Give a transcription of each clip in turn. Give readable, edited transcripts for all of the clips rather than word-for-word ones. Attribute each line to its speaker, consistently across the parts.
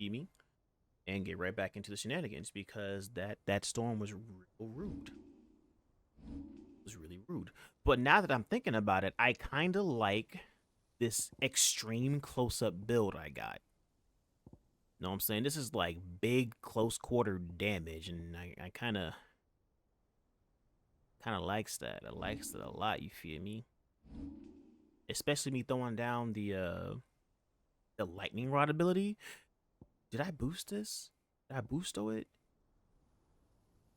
Speaker 1: feel me? And get right back into the shenanigans because that storm was real rude. It was really rude. But now that I'm thinking about it, I kind of like this extreme close up build I got. Know what I'm saying? This is like big close quarter damage, and I kind of likes that. I likes it a lot. You feel me? Especially me throwing down the lightning rod ability. Did I boost this? Did I boosto it?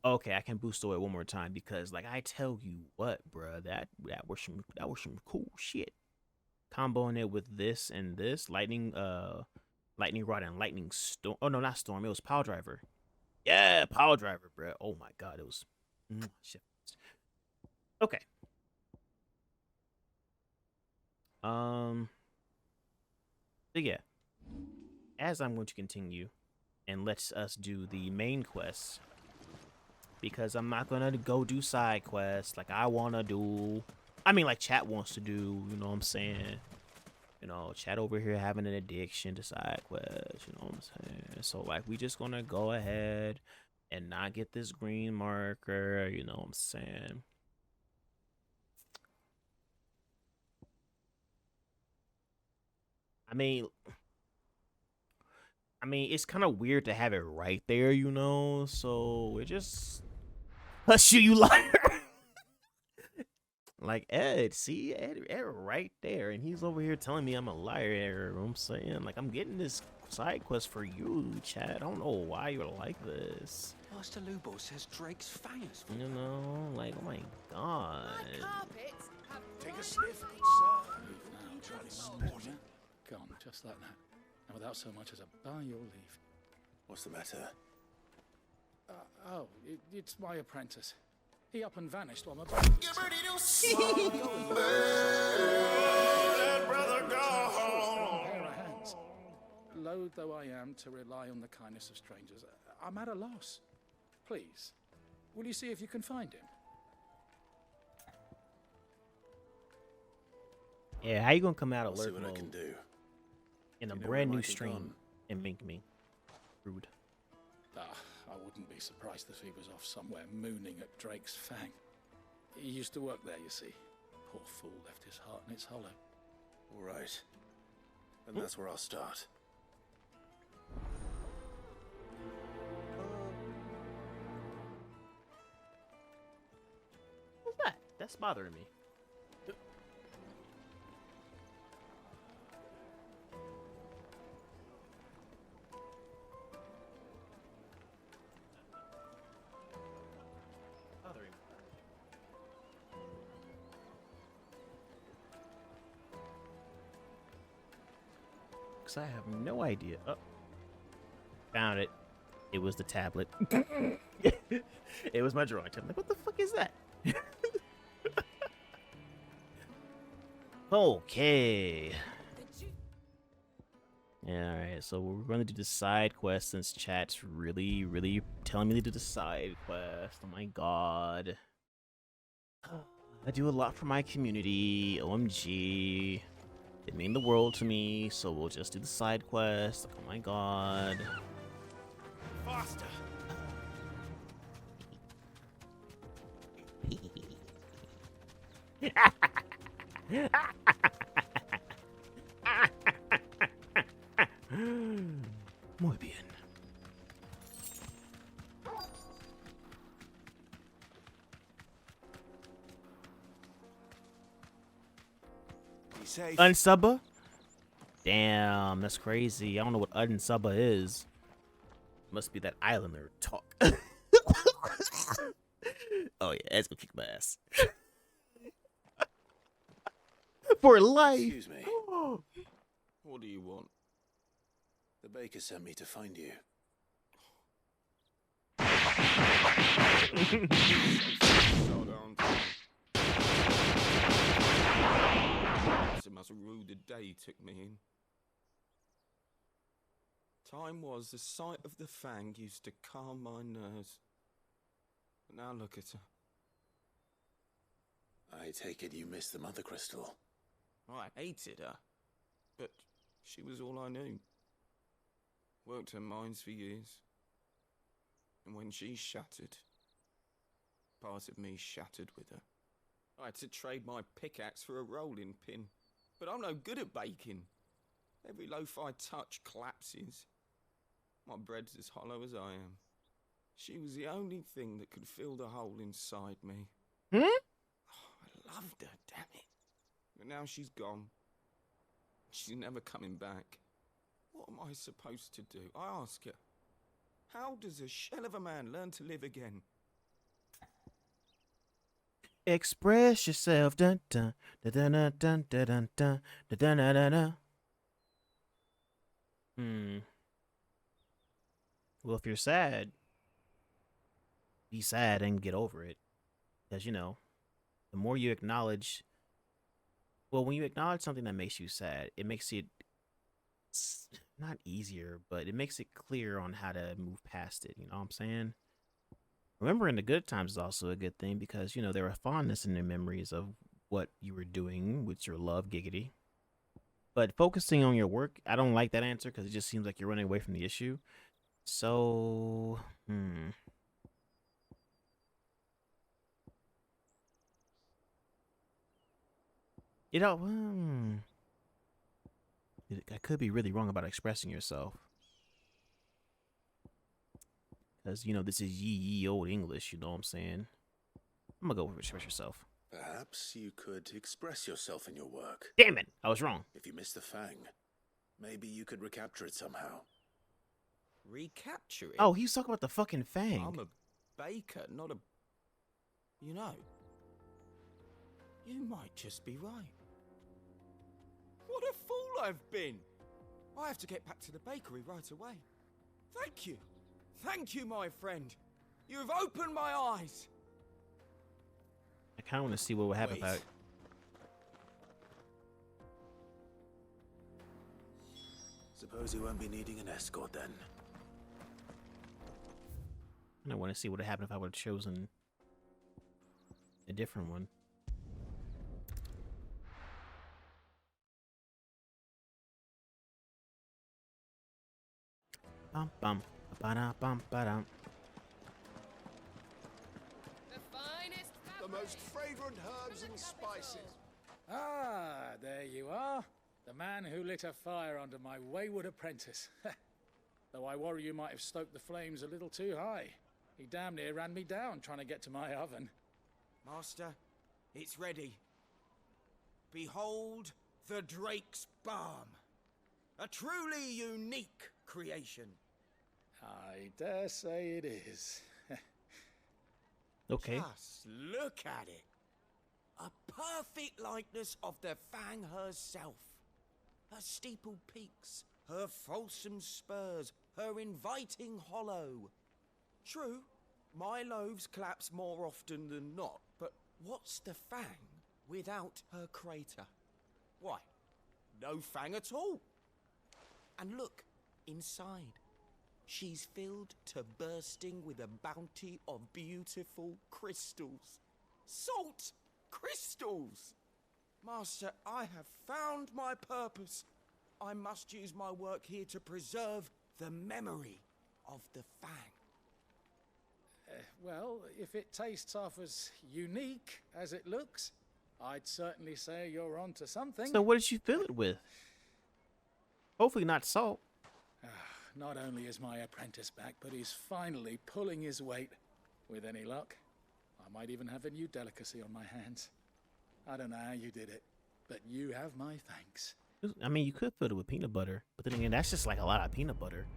Speaker 1: Okay, I can boosto it one more time because, like, I tell you what, bruh, that was some cool shit. Comboing it with this and this lightning rod and lightning storm. Oh no, not storm. It was power driver. Yeah, power driver, bruh. Oh my god, it was shit. Okay. Um. So yeah, as I'm going to continue, and let's us do the main quest because I'm not gonna go do side quests like I wanna do. I mean, like chat wants to do. You know what I'm saying? You know, chat over here having an addiction to side quests. You know what I'm saying? So like, we just gonna go ahead and not get this green marker. You know what I'm saying? I mean, it's kind of weird to have it right there, you know. So we're just hush you, liar. Like Ed, see Ed right there, and he's over here telling me I'm a liar. You know what I'm saying, like, I'm getting this side quest for you, Chad. I don't know why you're like this.
Speaker 2: Master Lubo says Drake's fangers.
Speaker 1: You know, like, oh my god.
Speaker 3: Take a sniff, good sir.
Speaker 4: Now, Charlie Sporter. Gone, just like that. And without so much as a by your leave.
Speaker 3: What's the matter?
Speaker 4: It's my apprentice. He up and vanished while my
Speaker 3: Get ready to see
Speaker 4: Let
Speaker 3: brother go.
Speaker 4: pair of hands. Loath though I am to rely on the kindness of strangers, I'm at a loss. Please, will you see if you can find him?
Speaker 1: Yeah, how you gonna come out
Speaker 3: I'll see
Speaker 1: alert
Speaker 3: what I can
Speaker 1: mode
Speaker 3: do.
Speaker 1: in a
Speaker 3: You know
Speaker 1: brand
Speaker 3: where
Speaker 1: new
Speaker 3: Michael
Speaker 1: stream
Speaker 3: gone?
Speaker 1: and mink me? Rude.
Speaker 4: I wouldn't be surprised if he was off somewhere mooning at Drake's Fang. He used to work there, you see. Poor fool left his heart in its hollow.
Speaker 3: All right. And that's where I'll start.
Speaker 1: What's that? That's bothering me. Bothering me. Because I have no idea. Oh, found it. It was the tablet. It was my drawing tablet. Like, what the fuck is that? Okay. Yeah, alright, so we're going to do the side quest since chat's really, really telling me to do the side quest. Oh my god. I do a lot for my community. OMG. It mean the world to me, so we'll just do the side quest. Oh my god.
Speaker 3: Faster.
Speaker 1: Muy bien.
Speaker 3: Be safe.
Speaker 1: Unsubba? Damn, that's crazy. I don't know what unsubba is. Must be that islander talk. Oh yeah, Ed's gonna kick my ass. For life.
Speaker 3: Excuse me.
Speaker 2: What do you want?
Speaker 3: The baker sent me to find you.
Speaker 2: So down. It must have ruled the day he took me in. Time was the sight of the fang used to calm my nerves. But now look at her.
Speaker 3: I take it you missed the mother crystal.
Speaker 2: I hated her, but she was all I knew. Worked her mines for years. And when she shattered, part of me shattered with her. I had to trade my pickaxe for a rolling pin. But I'm no good at baking. Every loaf I touch collapses. My bread's as hollow as I am. She was the only thing that could fill the hole inside me.
Speaker 1: Hmm?
Speaker 2: Oh, I loved her, damn it. But now she's gone. She's never coming back. What am I supposed to do? I ask her. How does a shell of a man learn to live again?
Speaker 1: Express yourself. Dun dun dun dun dun dun dun dun dun dun dun dun dun. Well, if you're sad, be sad and get over it. Because, you know, the more you acknowledge, well, when you acknowledge something that makes you sad, it makes it not easier, but it makes it clear on how to move past it. You know what I'm saying? Remembering the good times is also a good thing because, you know, there are fondness in their memories of what you were doing with your love, giggity. But focusing on your work, I don't like that answer because it just seems like you're running away from the issue. So, you know, I could be really wrong about expressing yourself. Because, you know, this is ye old English, you know what I'm saying? I'm gonna go with express yourself.
Speaker 3: Perhaps you could express yourself in your work.
Speaker 1: Damn it, I was wrong.
Speaker 3: If you miss the fang, maybe you could recapture it somehow.
Speaker 2: Recapture it?
Speaker 1: Oh, he's talking about the fucking fang.
Speaker 2: I'm a baker, not a... You know, you might just be right. What a fool I've been! I have to get back to the bakery right away. Thank you. Thank you, my friend. You've opened my eyes.
Speaker 1: I kind of want to see what would happen about it.
Speaker 3: Suppose you won't be needing an escort then.
Speaker 1: I want to see what would happen if I would have chosen a different one. Bum bum ba bum ba dum.
Speaker 5: The most fragrant herbs and spices.
Speaker 4: Ah, there you are. The man who lit a fire under my wayward apprentice. Though I worry you might have stoked the flames a little too high. He damn near ran me down trying to get to my oven.
Speaker 2: Master, it's ready. Behold the Drake's Balm. A truly unique creation.
Speaker 4: I dare say it is.
Speaker 1: Okay.
Speaker 2: Just look at it. A perfect likeness of the Fang herself. Her steeple peaks, her fulsome spurs, her inviting hollow. True, my loaves collapse more often than not, but what's the Fang without her crater? Why, no Fang at all. And look, inside. She's filled to bursting with a bounty of beautiful crystals. Salt crystals! Master, I have found my purpose. I must use my work here to preserve the memory of the Fang.
Speaker 4: Well, if it tastes half as unique as it looks, I'd certainly say you're onto something.
Speaker 1: So what did you fill it with? Hopefully not salt.
Speaker 4: Not only is my apprentice back, but he's finally pulling his weight. With any luck, I might even have a new delicacy on my hands. I don't know how you did it, but you have my thanks.
Speaker 1: I mean, you could fill it with peanut butter, but then again, that's just like a lot of peanut butter.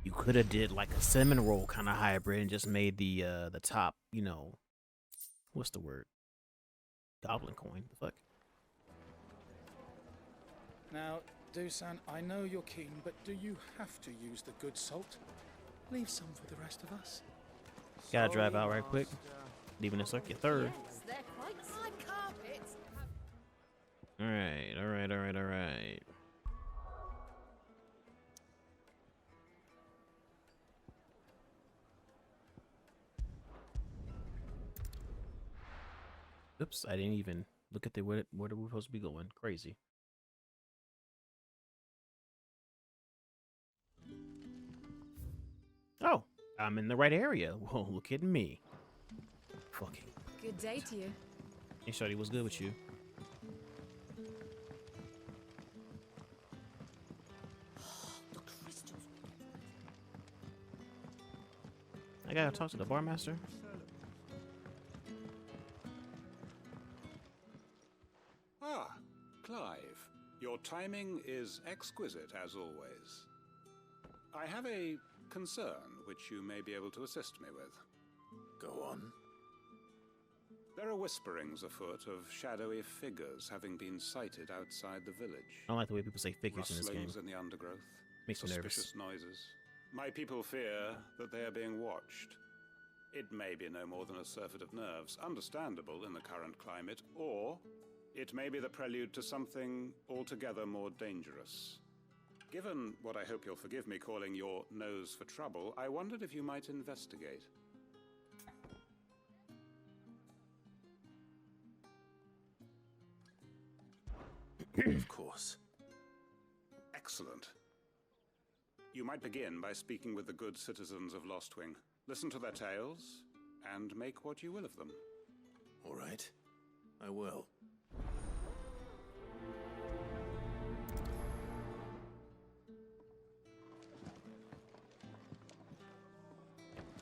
Speaker 1: You could have did like a cinnamon roll kind of hybrid and just made the top, you know, what's the word? Goblin coin. The fuck?
Speaker 4: Now, Dusan, I know you're keen, but do you have to use the good salt? Leave some for the rest of us.
Speaker 1: Gotta drive out right quick. Leaving this like your third.
Speaker 6: Yes, they're quite hard carpets.
Speaker 1: Alright. Oops, I didn't even look at where we're supposed to be going. Crazy. I'm in the right area. Whoa, look at me. Fucking.
Speaker 6: Good day to you.
Speaker 1: Hey, shorty, what's good with you?
Speaker 2: The crystals.
Speaker 1: I gotta talk to the barmaster.
Speaker 7: Ah, Clive. Your timing is exquisite, as always. I have a concern which you may be able to assist me with.
Speaker 3: Go on.
Speaker 7: There are whisperings afoot of shadowy figures having been sighted outside the village.
Speaker 1: I don't like the way people say figures in this game.
Speaker 7: Rustlings in the undergrowth.
Speaker 1: Makes me nervous.
Speaker 7: Suspicious noises. My people fear that they are being watched. It may be no more than a surfeit of nerves, understandable in the current climate, or it may be the prelude to something altogether more dangerous. Given what I hope you'll forgive me calling your nose for trouble, I wondered if you might investigate.
Speaker 3: Of course.
Speaker 7: Excellent. You might begin by speaking with the good citizens of Lostwing. Listen to their tales, and make what you will of them.
Speaker 3: All right. I will.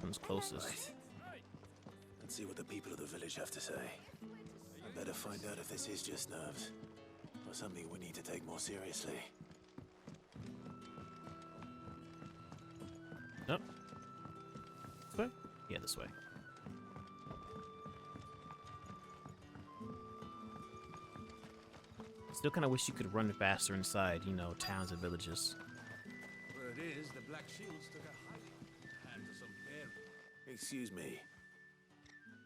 Speaker 1: Comes closest.
Speaker 3: Right. Let's see what the people of the village have to say. I better find out if this is just nerves, or something we need to take more seriously.
Speaker 1: Oh. This way? Yeah, this way. Still kind of wish you could run faster inside, you know, towns and villages.
Speaker 5: Word is, the Black Shields took a hiding hand to some bear.
Speaker 3: Excuse me.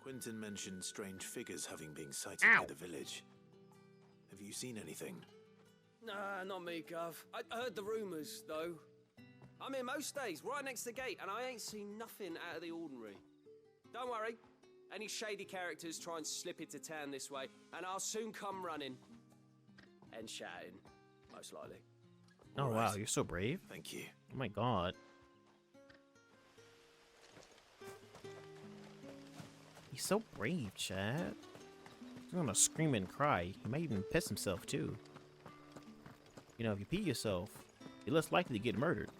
Speaker 3: Quentin mentioned strange figures having been sighted
Speaker 1: Ow.
Speaker 3: near the village. Have you seen anything?
Speaker 8: Nah, not me, Gov. I heard the rumours, though. I'm here most days, right next to the gate, and I ain't seen nothing out of the ordinary. Don't worry. Any shady characters try and slip into town this way, and I'll soon come running. And shouting, most likely.
Speaker 1: Oh,
Speaker 3: All
Speaker 1: wow,
Speaker 3: right.
Speaker 1: you're so brave.
Speaker 3: Thank you.
Speaker 1: Oh my god. He's so brave, Chad. He's gonna scream and cry. He might even piss himself, too. You know, if you pee yourself, you're less likely to get murdered.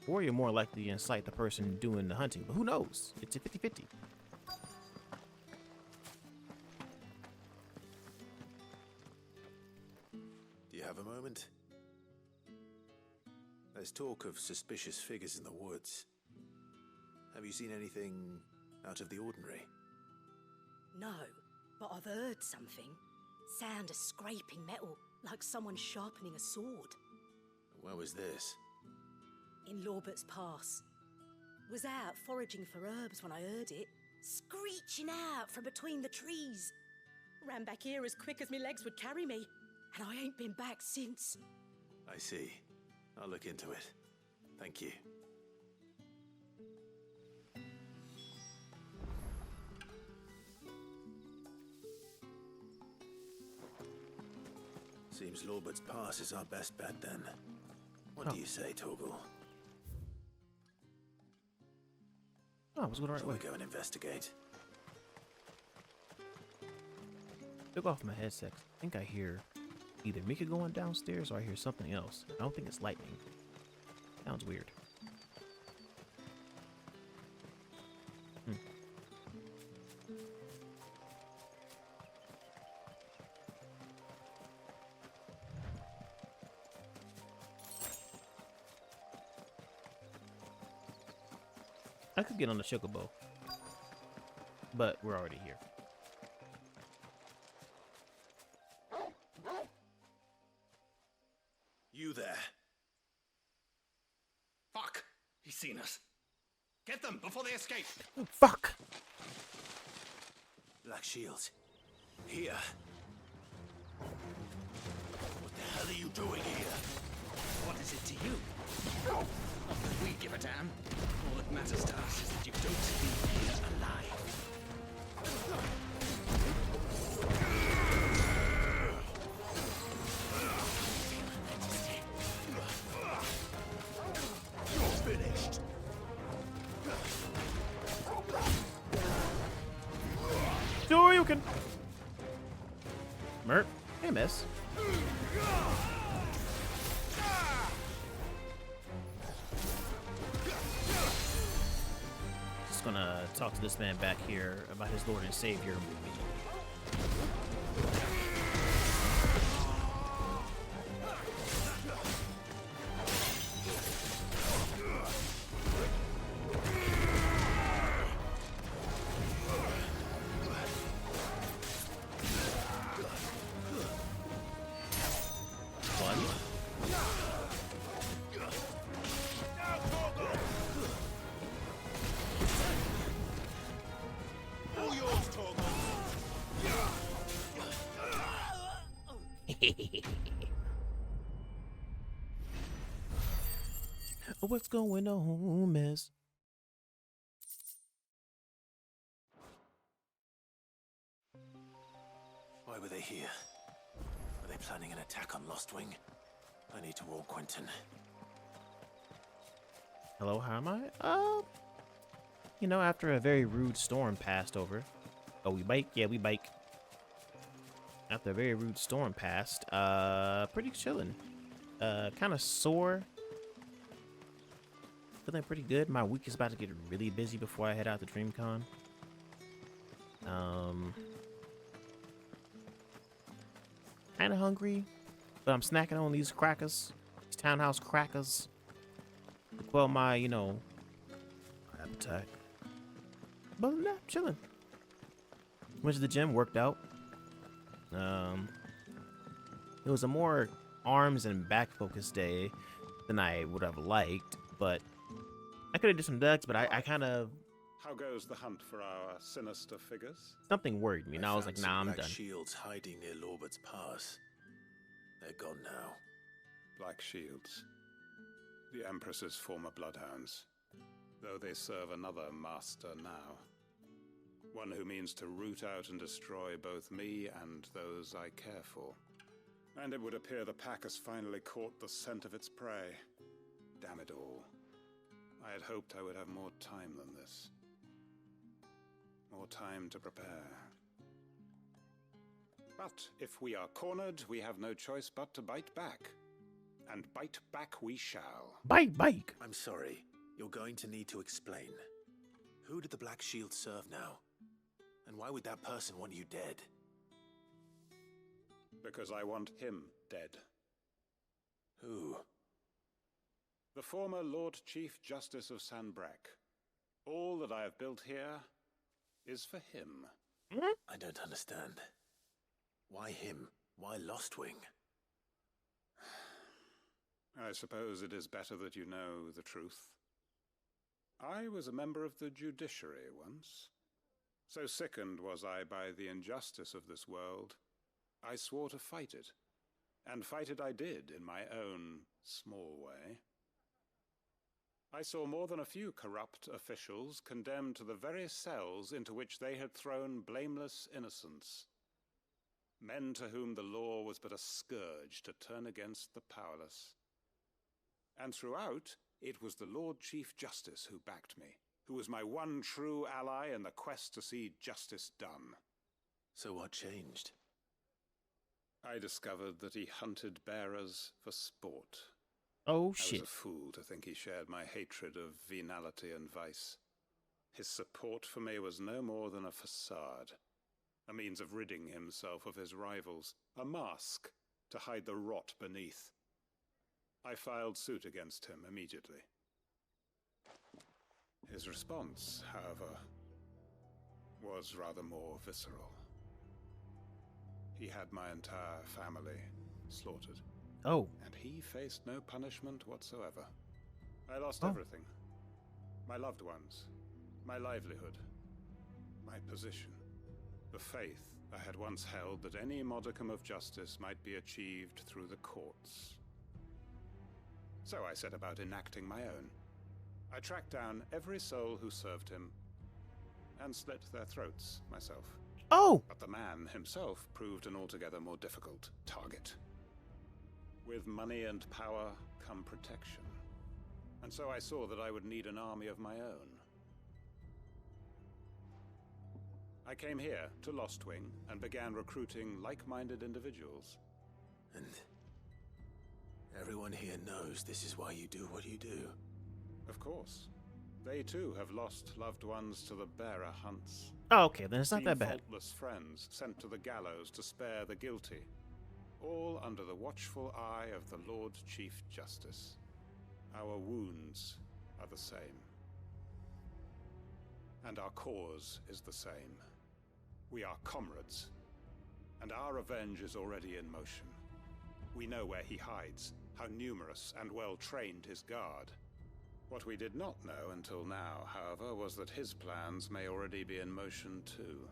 Speaker 1: Or you're more likely to incite the person doing the hunting. But who knows? It's a 50-50.
Speaker 3: Do you have a moment? There's talk of suspicious figures in the woods. Have you seen anything out of the ordinary?
Speaker 6: No, but I've heard something. Sound of scraping metal, like someone sharpening a sword.
Speaker 3: Where was this?
Speaker 6: In Lorbert's Pass. Was out foraging for herbs when I heard it, screeching out from between the trees. Ran back here as quick as my legs would carry me, and I ain't been back since.
Speaker 3: I see. I'll look into it. Thank you. Seems Lorbert's Pass is our best bet then. What do you say, Torgal?
Speaker 1: Oh, I was going the right
Speaker 3: Shall
Speaker 1: way.
Speaker 3: we go and investigate?
Speaker 1: Took off my headset. I think I hear either Mika going downstairs or I hear something else. I don't think it's lightning. Sounds weird. I could get on the chocobo, but we're already here.
Speaker 3: You there.
Speaker 5: Fuck! He's seen us. Get them before they escape.
Speaker 1: Oh, fuck!
Speaker 3: Black Shields. Here. What the hell are you doing here?
Speaker 9: What is it to you? Not that we give a damn. All that matters to us is that you don't leave here alive.
Speaker 3: You're finished.
Speaker 1: juking. Mert. Hey, miss. Just gonna talk to this man back here about his Lord and Savior movie. What's going on, miss?
Speaker 3: Why were they here? Were they planning an attack on Lostwing? I need to warn Quentin.
Speaker 1: Hello, how am I? You know, after a very rude storm passed over. Oh, we bike? Yeah, we bike. After a very rude storm passed, pretty chilling. Kind of sore. Feeling pretty good. My week is about to get really busy before I head out to DreamCon. Kind of hungry, but I'm snacking on these crackers, these Townhouse crackers, to quell my, you know, appetite. But other than that, chilling. Went to the gym, worked out. It was a more arms and back focused day than I would have liked, but I could have did some ducks, but I kind of...
Speaker 7: How goes the hunt for our sinister figures?
Speaker 1: Something worried me, and I was like, nah, I'm
Speaker 3: Black
Speaker 1: done.
Speaker 3: shields hiding near Lorbert's Pass. They're gone now.
Speaker 7: Black Shields. The Empress's former bloodhounds. Though they serve another master now. One who means to root out and destroy both me and those I care for. And it would appear the pack has finally caught the scent of its prey. Damn it all. I had hoped I would have more time than this. More time to prepare. But if we are cornered, we have no choice but to bite back. And bite back we shall.
Speaker 1: Bike.
Speaker 3: I'm sorry. You're going to need to explain. Who did the Black Shield serve now? And why would that person want you dead?
Speaker 7: Because I want him dead.
Speaker 3: Who?
Speaker 7: The former Lord Chief Justice of Sanbreque. All that I have built here is for him.
Speaker 3: I don't understand. Why him? Why Lostwing?
Speaker 7: I suppose it is better that you know the truth. I was a member of the judiciary once. So sickened was I by the injustice of this world, I swore to fight it. And fight it I did in my own small way. I saw more than a few corrupt officials condemned to the very cells into which they had thrown blameless innocents. Men to whom the law was but a scourge to turn against the powerless. And throughout, it was the Lord Chief Justice who backed me, who was my one true ally in the quest to see justice done.
Speaker 3: So what changed?
Speaker 7: I discovered that he hunted bearers for sport.
Speaker 1: Oh,
Speaker 7: I
Speaker 1: shit.
Speaker 7: was a fool to think he shared my hatred of venality and vice. His support for me was no more than a facade, a means of ridding himself of his rivals, a mask to hide the rot beneath. I filed suit against him immediately. His response, however, was rather more visceral. He had my entire family slaughtered.
Speaker 1: Oh.
Speaker 7: And he faced no punishment whatsoever. I lost everything. My loved ones, my livelihood, my position, the faith I had once held that any modicum of justice might be achieved through the courts. So I set about enacting my own. I tracked down every soul who served him and slit their throats myself.
Speaker 1: Oh!
Speaker 7: But the man himself proved an altogether more difficult target. With money and power come protection. And so I saw that I would need an army of my own. I came here to Lostwing and began recruiting like-minded individuals.
Speaker 3: And everyone here knows this is why you do what you do.
Speaker 7: Of course. They too have lost loved ones to the bearer hunts.
Speaker 1: Oh, okay, then it's not
Speaker 7: Seen
Speaker 1: that bad.
Speaker 7: faultless friends sent to the gallows to spare the guilty, all under the watchful eye of the Lord Chief Justice. Our wounds are the same. And our cause is the same. We are comrades, and our revenge is already in motion. We know where he hides, how numerous and well-trained his guard. What we did not know until now, however, was that his plans may already be in motion too.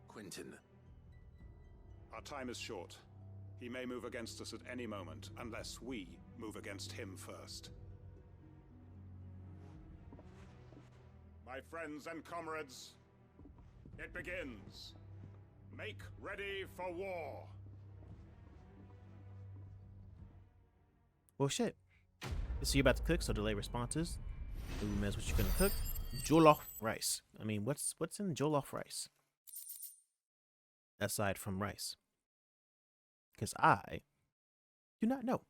Speaker 3: Quentin.
Speaker 7: Our time is short. He may move against us at any moment, unless we move against him first. My friends and comrades, it begins. Make ready for war.
Speaker 1: Well, shit. So you're about to cook, so delay responses. Ooh, Mez, what you gonna cook? Jollof rice. I mean, what's in jollof rice? Aside from rice. Because I do not know.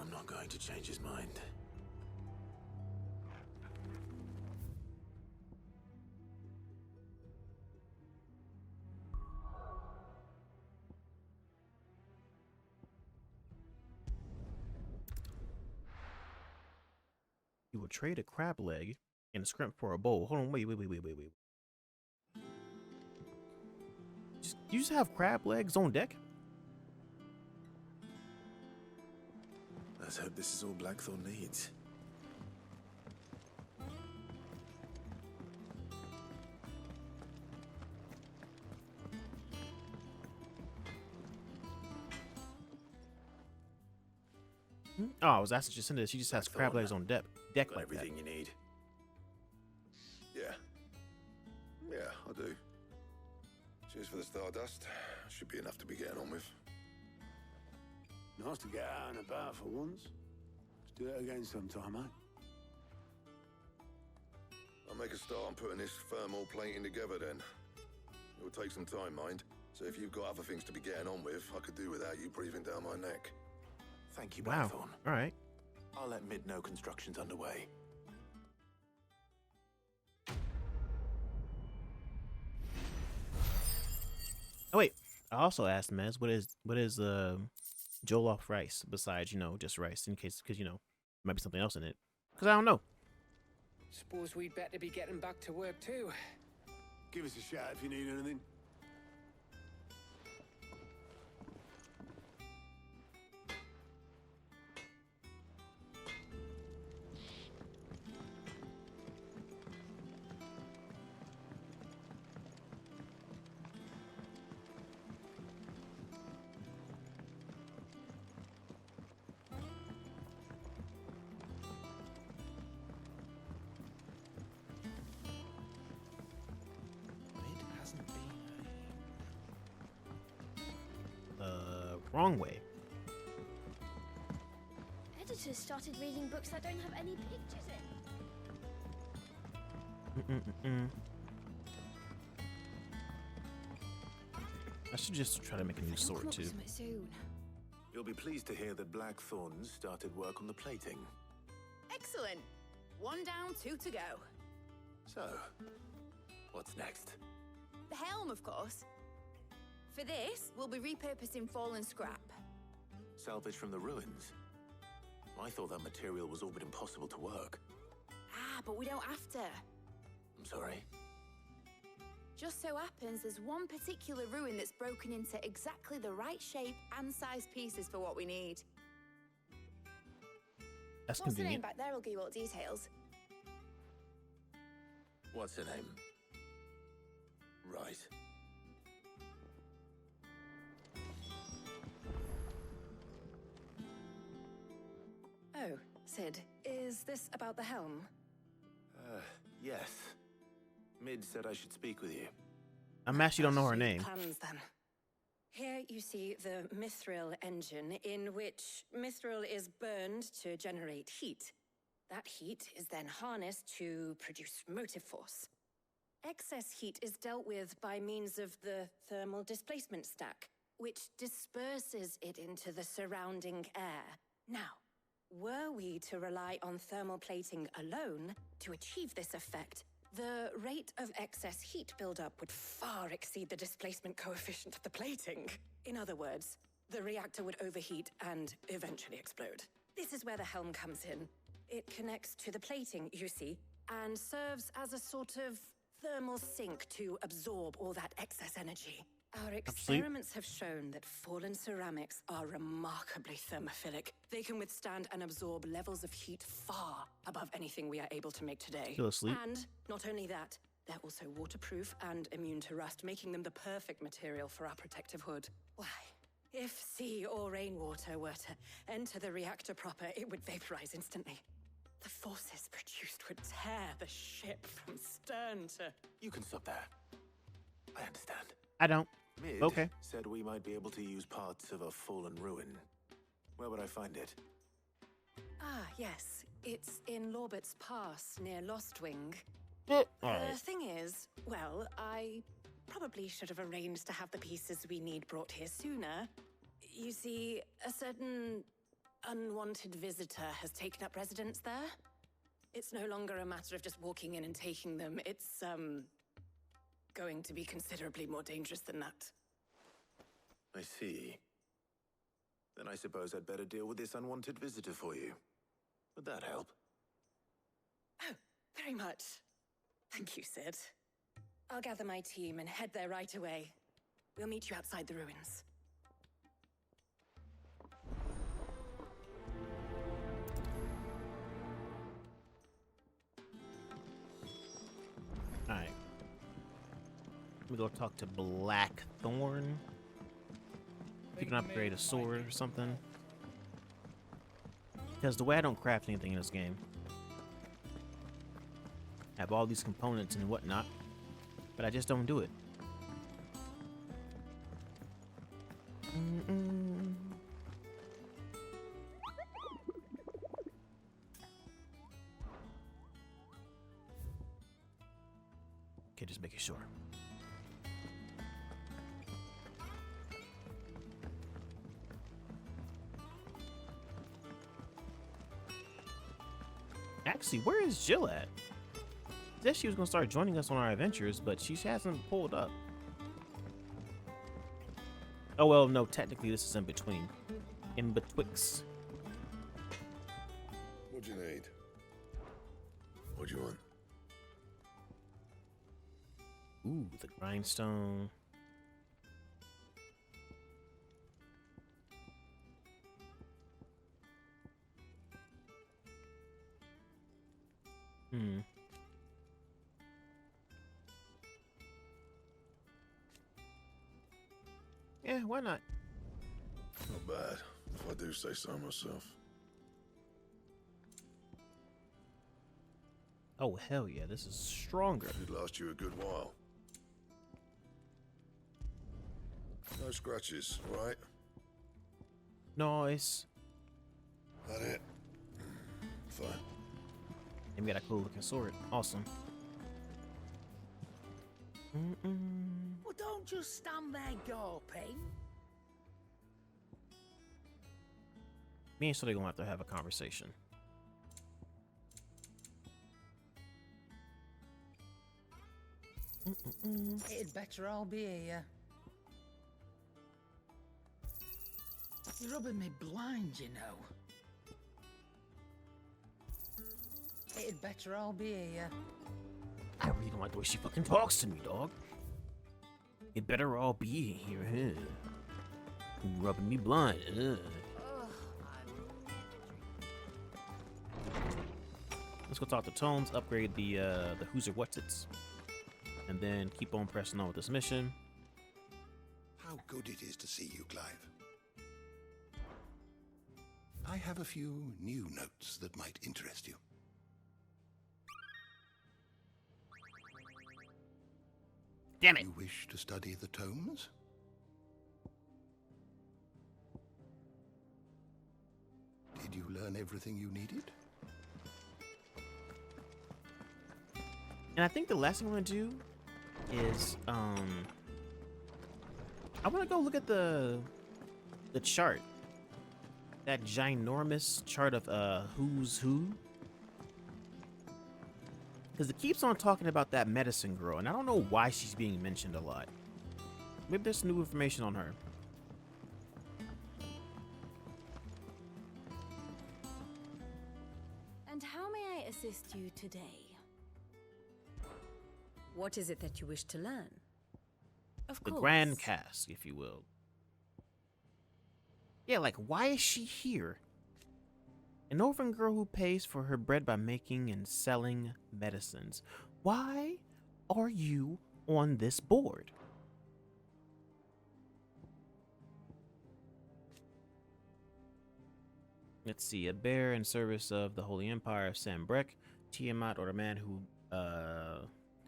Speaker 3: I'm not going to change his mind.
Speaker 1: You will trade a crab leg and a scrimp for a bowl. Hold on, wait. You just have crab legs on deck?
Speaker 3: Let's hope this is all Blackthorn needs.
Speaker 1: Oh, I was asking Jacinda. She just has crab legs on deck
Speaker 3: Got
Speaker 1: like that.
Speaker 3: everything you need.
Speaker 10: Yeah. Yeah, I do. Cheers for the Stardust. Should be enough to be getting on with.
Speaker 5: Nice to get out and about for once. Let's do it again sometime, eh?
Speaker 10: I'll make a start on putting this thermal plating together then. It will take some time, mind. So if you've got other things to be getting on with, I could do without you breathing down my neck.
Speaker 3: Thank you,
Speaker 1: Wow.
Speaker 3: Blackthorn.
Speaker 1: All right.
Speaker 3: I'll let Mid know construction's underway.
Speaker 1: Oh wait, I also asked Mez, what is jollof rice besides, you know, just rice, in case, because, you know, might be something else in it, because I don't know.
Speaker 11: Suppose we'd better be getting back to work too.
Speaker 5: Give us a shout if you need anything.
Speaker 1: Wrong way.
Speaker 12: Editors started reading books that don't have any pictures in.
Speaker 1: I should just try to make a new sword too.
Speaker 12: Soon.
Speaker 3: You'll be pleased to hear that Blackthorn's started work on the plating.
Speaker 13: Excellent. One down, two to go.
Speaker 3: So, what's next?
Speaker 13: The helm, of course. For this, we'll be repurposing fallen scrap.
Speaker 3: Salvage from the ruins? I thought that material was all but impossible to work.
Speaker 13: Ah, but we don't have to.
Speaker 3: I'm sorry.
Speaker 13: Just so happens there's one particular ruin that's broken into exactly the right shape and size pieces for what we need.
Speaker 1: That's
Speaker 13: What's the name
Speaker 1: convenient.
Speaker 13: back there? I'll give you all the details.
Speaker 3: What's her name? Right.
Speaker 11: Oh, Sid, is this about the helm?
Speaker 3: Yes. Mid said I should speak with you.
Speaker 1: I'm actually don't know her
Speaker 11: Shape
Speaker 1: name.
Speaker 11: Plans then. Here you see the mithril engine, in which mithril is burned to generate heat. That heat is then harnessed to produce motive force. Excess heat is dealt with by means of the thermal displacement stack, which disperses it into the surrounding air. Now, were we to rely on thermal plating alone to achieve this effect, the rate of excess heat buildup would far exceed the displacement coefficient of the plating. In other words, the reactor would overheat and eventually explode. This is where the helm comes in. It connects to the plating, you see, and serves as a sort of thermal sink to absorb all that excess energy. Our experiments have shown that fallen ceramics are remarkably thermophilic. They can withstand and absorb levels of heat far above anything we are able to make today.
Speaker 1: Still asleep?
Speaker 11: And not only that, they're also waterproof and immune to rust, making them the perfect material for our protective hood. Why, if sea or rainwater were to enter the reactor proper, it would vaporize instantly. The forces produced would tear the ship from stern to...
Speaker 3: You can stop there. I understand.
Speaker 1: I don't.
Speaker 3: Mid
Speaker 1: Okay.
Speaker 3: said we might be able to use parts of a fallen ruin. Where would I find it?
Speaker 11: Ah, yes. It's in Lorbert's Pass, near Lostwing.
Speaker 1: All
Speaker 11: The
Speaker 1: right.
Speaker 11: thing is, well, I probably should have arranged to have the pieces we need brought here sooner. You see, a certain unwanted visitor has taken up residence there. It's no longer a matter of just walking in and taking them. It's, going to be considerably more dangerous than that.
Speaker 3: I see. Then I suppose I'd better deal with this unwanted visitor for you. Would that help?
Speaker 11: Oh, very much. Thank you, Sid. I'll gather my team and head there right away. We'll meet you outside the ruins.
Speaker 1: All right. Let me go talk to Blackthorn. If you can upgrade a sword or something. Because the way I don't craft anything in this game, I have all these components and whatnot, but I just don't do it. Okay, just making sure. Actually, where is Jill at? She said she was gonna start joining us on our adventures, but she hasn't pulled up. Oh well, no, technically this is in between. In betwixt.
Speaker 10: What do you need? What do you want?
Speaker 1: Ooh, the grindstone. Yeah, why not?
Speaker 10: Not bad, if I do say so myself.
Speaker 1: Oh, hell yeah, this is stronger.
Speaker 10: Should last you a good while. No scratches, right?
Speaker 1: Nice.
Speaker 10: That it? Fine.
Speaker 1: And we got a cool looking sword. Awesome.
Speaker 5: Well, don't just stand there gawping.
Speaker 1: Me and Sully gonna have to have a conversation.
Speaker 5: It'd better all be here. You're rubbing me blind, you know. It'd better all be here.
Speaker 1: I really don't like the way she fucking talks to me, dog. It better all be here, huh? You rubbing me blind, Let's go talk to Tones, upgrade the Who's or What's It's, and then keep on pressing on with this mission.
Speaker 14: How good it is to see you, Clive. I have a few new notes that might interest you.
Speaker 1: Damn it!
Speaker 14: You wish to study the tomes? Did you learn everything you needed?
Speaker 1: And I think the last thing I'm gonna do is I want to go look at the chart, that ginormous chart of who's who, because it keeps on talking about that medicine girl, and I don't know why she's being mentioned a lot. Maybe there's new information on her.
Speaker 6: And how may I assist you today? What is it that you wish to learn? Of
Speaker 1: The
Speaker 6: course.
Speaker 1: grand cast, if you will. Yeah, like, why is she here? An orphan girl who pays for her bread by making and selling medicines. Why are you on this board? Let's see. A bear in service of the Holy Empire of Sambrek. Tiamat, or the man who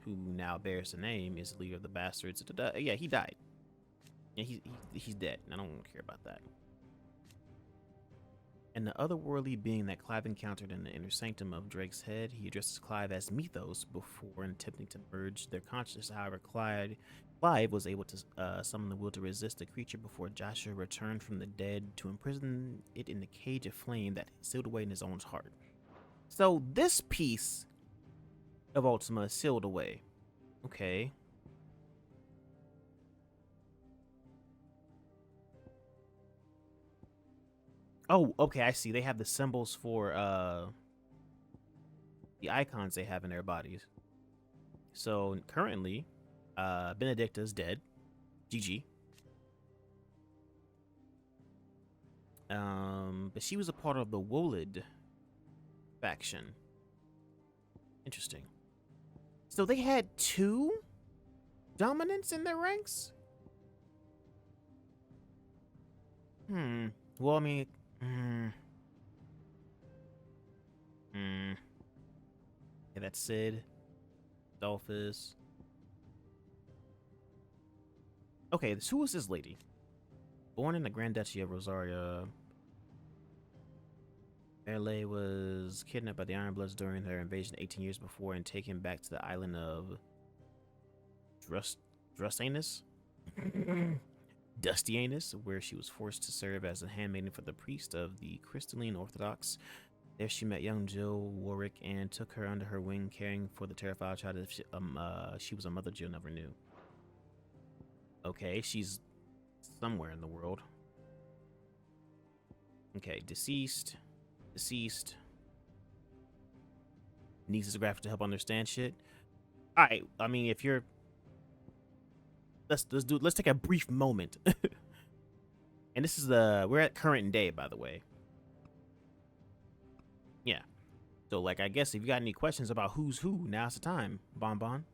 Speaker 1: now bears the name, is the leader of the bastards. Yeah, he died. Yeah, he's dead. I don't care about that. And the otherworldly being that Clive encountered in the inner sanctum of Drake's head, he addresses Clive as Mythos before attempting to merge their consciousness. However, Clive was able to summon the will to resist the creature before Joshua returned from the dead to imprison it in the cage of flame that sealed away in his own heart. So this piece of Ultima is sealed away. Okay. Oh, okay, I see. They have the symbols for the icons they have in their bodies. So currently, Benedicta's dead. GG. But she was a part of the Wolid faction. Interesting. So they had 2 dominants in their ranks? Well, I mean, yeah, that's Sid. Dolphus. Okay, who is this lady? Born in the Grand Duchy of Rosaria, Merle was kidnapped by the Ironbloods during their invasion 18 years before and taken back to the island of Drustanus? Dustianus, where she was forced to serve as a handmaiden for the priest of the Crystalline Orthodox. There she met young Jill Warwick and took her under her wing, caring for the terrified child that she was a mother Jill never knew. Okay, she's somewhere in the world. Okay, deceased. Needs a graphic to help understand shit. Alright, I mean, if you're... Let's take a brief moment. And this is we're at current day, by the way. Yeah. So, like, I guess if you got any questions about who's who, now's the time, Bon.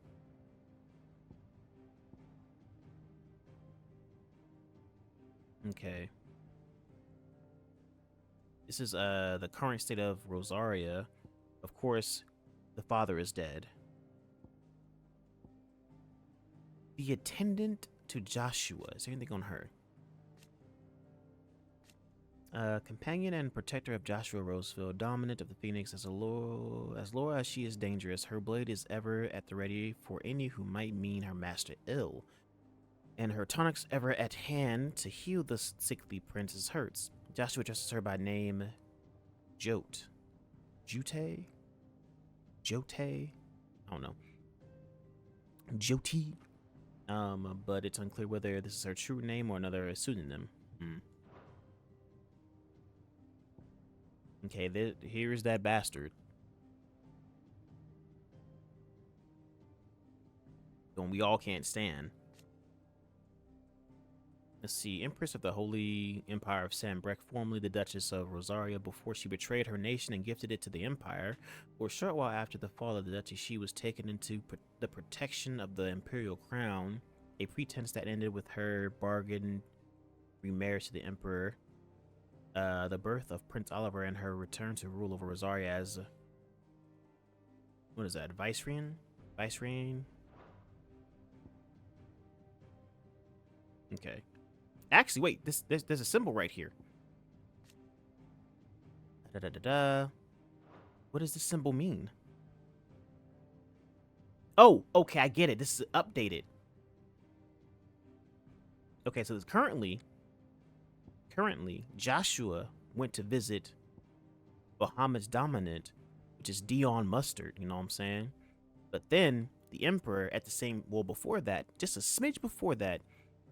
Speaker 1: Okay. This is the current state of Rosaria. Of course, the father is dead. The attendant to Joshua. Is there anything on her? Companion and protector of Joshua Rosefield, dominant of the Phoenix, as low as she is dangerous, her blade is ever at the ready for any who might mean her master ill, and her tonics ever at hand to heal the sickly prince's hurts. Joshua addresses her by name Jote. I don't know. Joti. But it's unclear whether this is her true name or another pseudonym. Okay, here's that bastard. One we all can't stand. Let's see. Empress of the Holy Empire of Sambrek, formerly the Duchess of Rosaria, before she betrayed her nation and gifted it to the Empire. For a short while after the fall of the duchy, she was taken into the protection of the Imperial Crown, a pretense that ended with her bargain remarriage to the Emperor. The birth of Prince Oliver and her return to rule over Rosaria as... what is that? Vicereine? Okay. Actually, wait. There's a symbol right here. Da da da da. What does this symbol mean? Oh, okay, I get it. This is updated. Okay, so it's currently Joshua went to visit Bahamut's dominant, which is Dion Mustard, you know what I'm saying? But then the Emperor at the same, well, before that, just a smidge before that,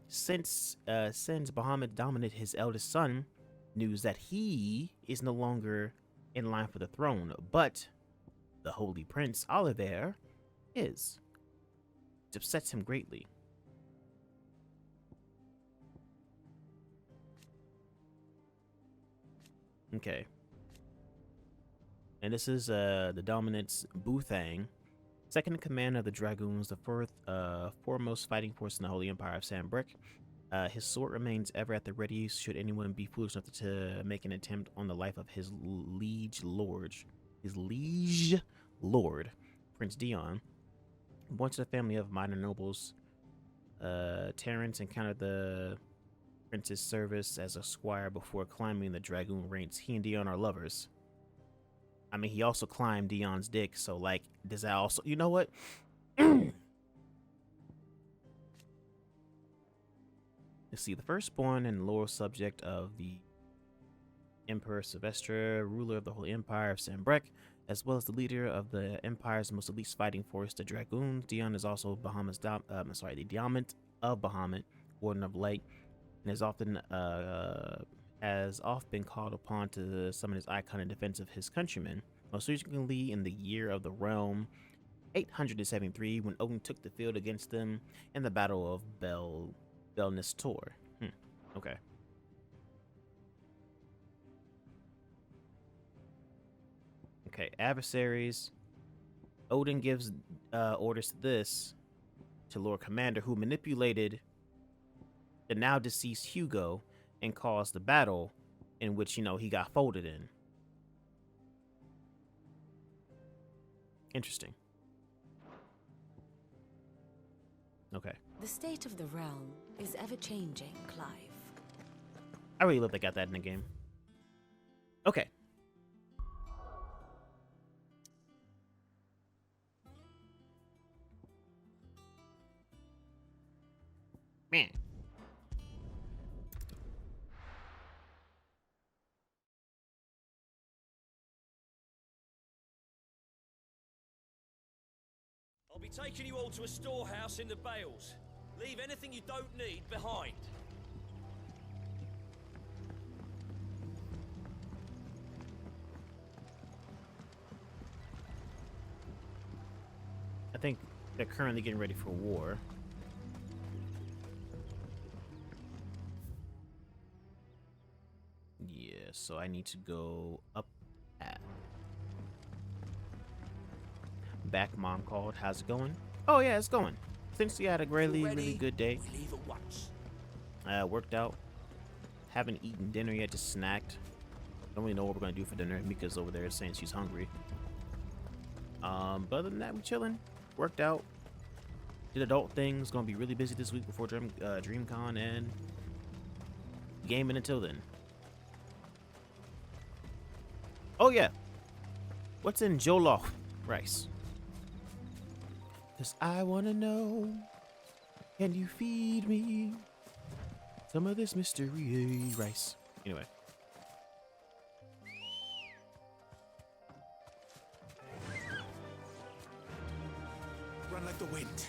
Speaker 1: sends Bahamut dominant his eldest son news that he is no longer in line for the throne, but the Holy Prince Oliver is. It upsets him greatly. Okay. And this is the dominant's Buthang, second in command of the Dragoons, the foremost fighting force in the Holy Empire of Sanbreque. His sword remains ever at the ready should anyone be foolish enough to make an attempt on the life of his liege lord, Prince Dion. Born to the family of minor nobles, Terrence encountered the prince's service as a squire before climbing the Dragoon ranks. He and Dion are lovers. I mean, he also climbed Dion's dick, so, like, does that also... You know what? Let's see. The firstborn and loyal subject of the Emperor Sylvester, ruler of the Holy Empire of Sanbreque, as well as the leader of the Empire's most elite fighting force, the Dragoons. Dion is also Bahamut's the Diamond of Bahamut, Warden of Light, and is often been called upon to summon his icon in defense of his countrymen. Most recently, in the year of the realm 873, when Odin took the field against them in the Battle of Belnistor. Okay. Okay, adversaries. Odin gives orders to Lord Commander, who manipulated the now deceased Hugo and caused the battle in which, he got folded in. Interesting. Okay.
Speaker 15: The state of the realm is ever-changing, Clive.
Speaker 1: I really love they got that in the game. Okay. Man.
Speaker 8: I'll be taking you all to a storehouse in the Bales. Leave anything you don't need behind.
Speaker 1: I think they're currently getting ready for war. Yeah, so I need to go up at... Back, Mom called. How's it going? Oh yeah, it's going. Since you had a really good day.
Speaker 2: Leave at once.
Speaker 1: Worked out. Haven't eaten dinner yet, just snacked. Don't really know what we're gonna do for dinner. Mika's over there saying she's hungry. But other than that, we chilling. Worked out. Did adult things. Gonna be really busy this week before DreamCon and gaming until then. Oh yeah. What's in jollof rice? 'Cause I wanna know, can you feed me some of this mystery rice? Anyway.
Speaker 3: Run like the wind.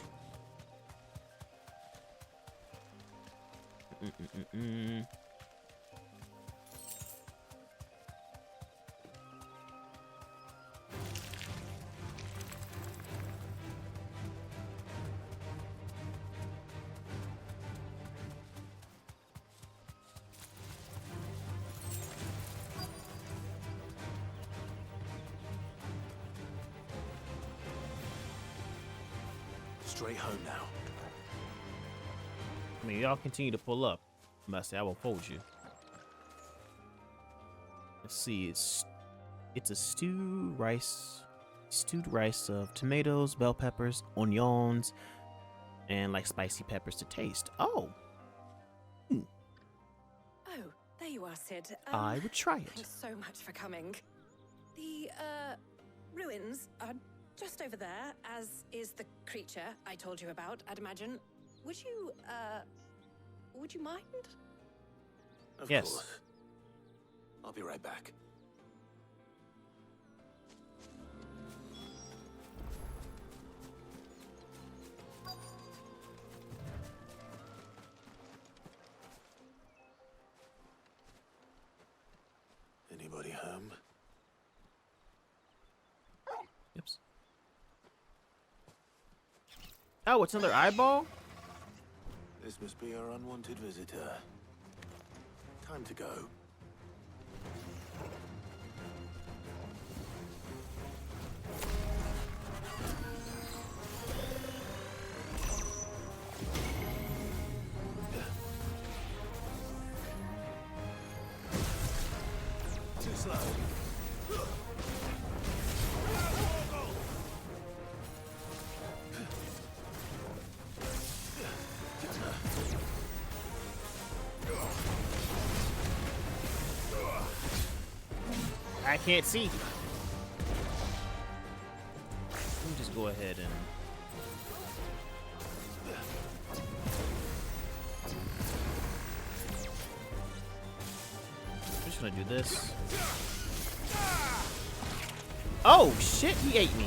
Speaker 3: Straight home now.
Speaker 1: I mean, y'all continue to pull up. I must say, I will fold you. Let's see, it's a stewed rice of tomatoes, bell peppers, onions, and like spicy peppers to taste. Oh.
Speaker 6: Oh,
Speaker 11: There you are, Sid.
Speaker 1: I would try it.
Speaker 11: Thanks so much for coming. The, ruins are just over there, as is the creature I told you about, I'd imagine. Would you mind?
Speaker 3: Of
Speaker 1: Yes.
Speaker 3: course. I'll be right back. Anybody home?
Speaker 1: Oops. Oh, it's another eyeball?
Speaker 3: This must be our unwanted visitor. Time to go. Too slow.
Speaker 1: I can't see. Let me just go ahead and... I'm just gonna do this. Oh shit, he ate me.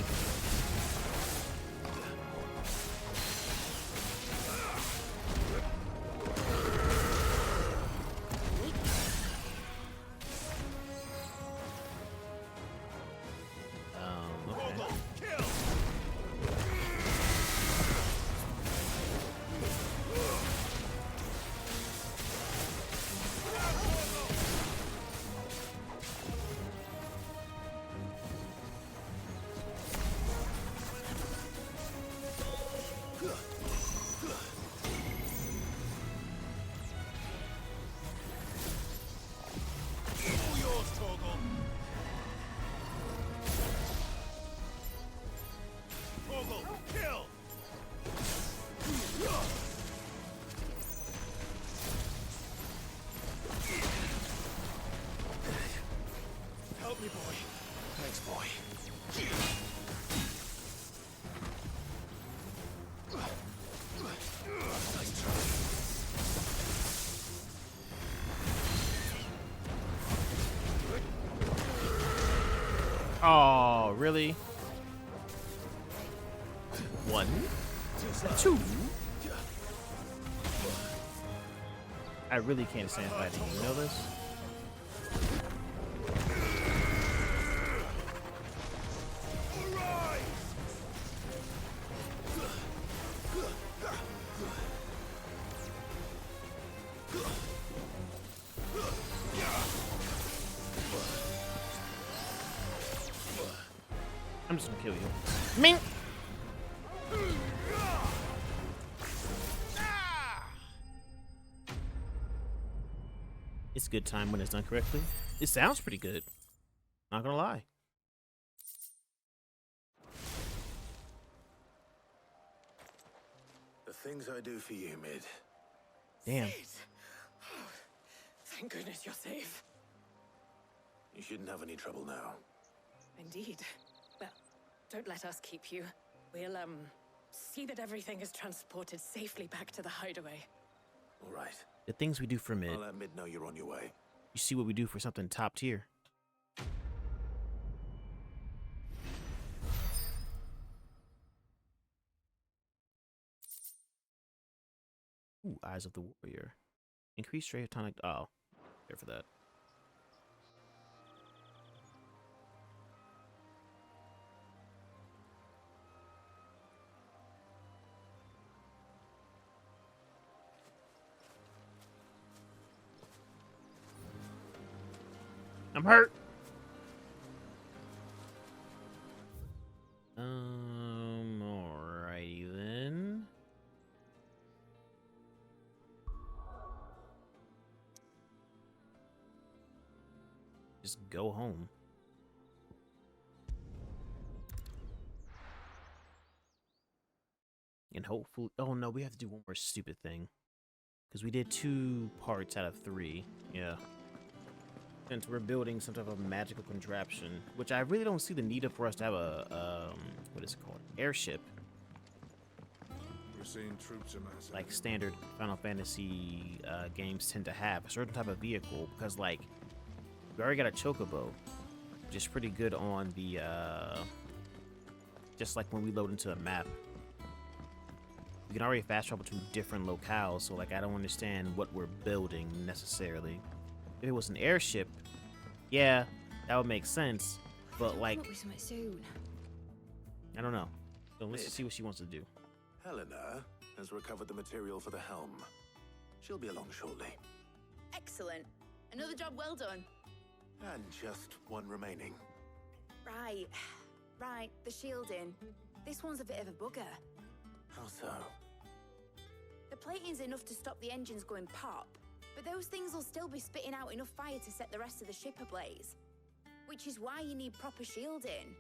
Speaker 3: Help me, boy. Thanks, boy. Nice try.
Speaker 1: Oh, really? One, two. I really can't stand fighting. You know this? I'm just gonna kill you. Ming! It's a good time when it's done correctly. It sounds pretty good. Not gonna lie.
Speaker 3: The things I do for you, Mid.
Speaker 1: Damn.
Speaker 11: Sid. Oh, thank goodness you're safe.
Speaker 3: You shouldn't have any trouble now.
Speaker 11: Indeed. Well, don't let us keep you. We'll, see that everything is transported safely back to the hideaway.
Speaker 3: All right.
Speaker 1: The things we do for Mid.
Speaker 3: I'll let Mid know you're on your way.
Speaker 1: You see what we do for something top tier. Ooh, Eyes of the Warrior. Increased rate of tonic. Oh, there for that. I'm hurt. Alrighty then. Just go home. And hopefully, oh no, we have to do one more stupid thing. Because we did 2 parts out of 3. Yeah. since we're building some type of magical contraption, which I really don't see the need for us to have a what is it called, airship,
Speaker 5: We're seeing troops amassing.
Speaker 1: like standard Final Fantasy games tend to have a certain type of vehicle, because like we already got a chocobo, which is pretty good on the just like when we load into a map. We can already fast travel to different locales, so like I don't understand what we're building necessarily. If it was an airship, yeah, that would make sense. But like,
Speaker 13: Soon.
Speaker 1: I don't know. So let's just see what she wants to do.
Speaker 3: Helena has recovered the material for the helm. She'll be along shortly.
Speaker 13: Excellent. Another job well done.
Speaker 3: And just one remaining.
Speaker 13: Right. Right, the shielding. This one's a bit of a bugger.
Speaker 3: How so?
Speaker 13: The plating's enough to stop the engines going pop, but those things will still be spitting out enough fire to set the rest of the ship ablaze. Which is why you need proper shielding.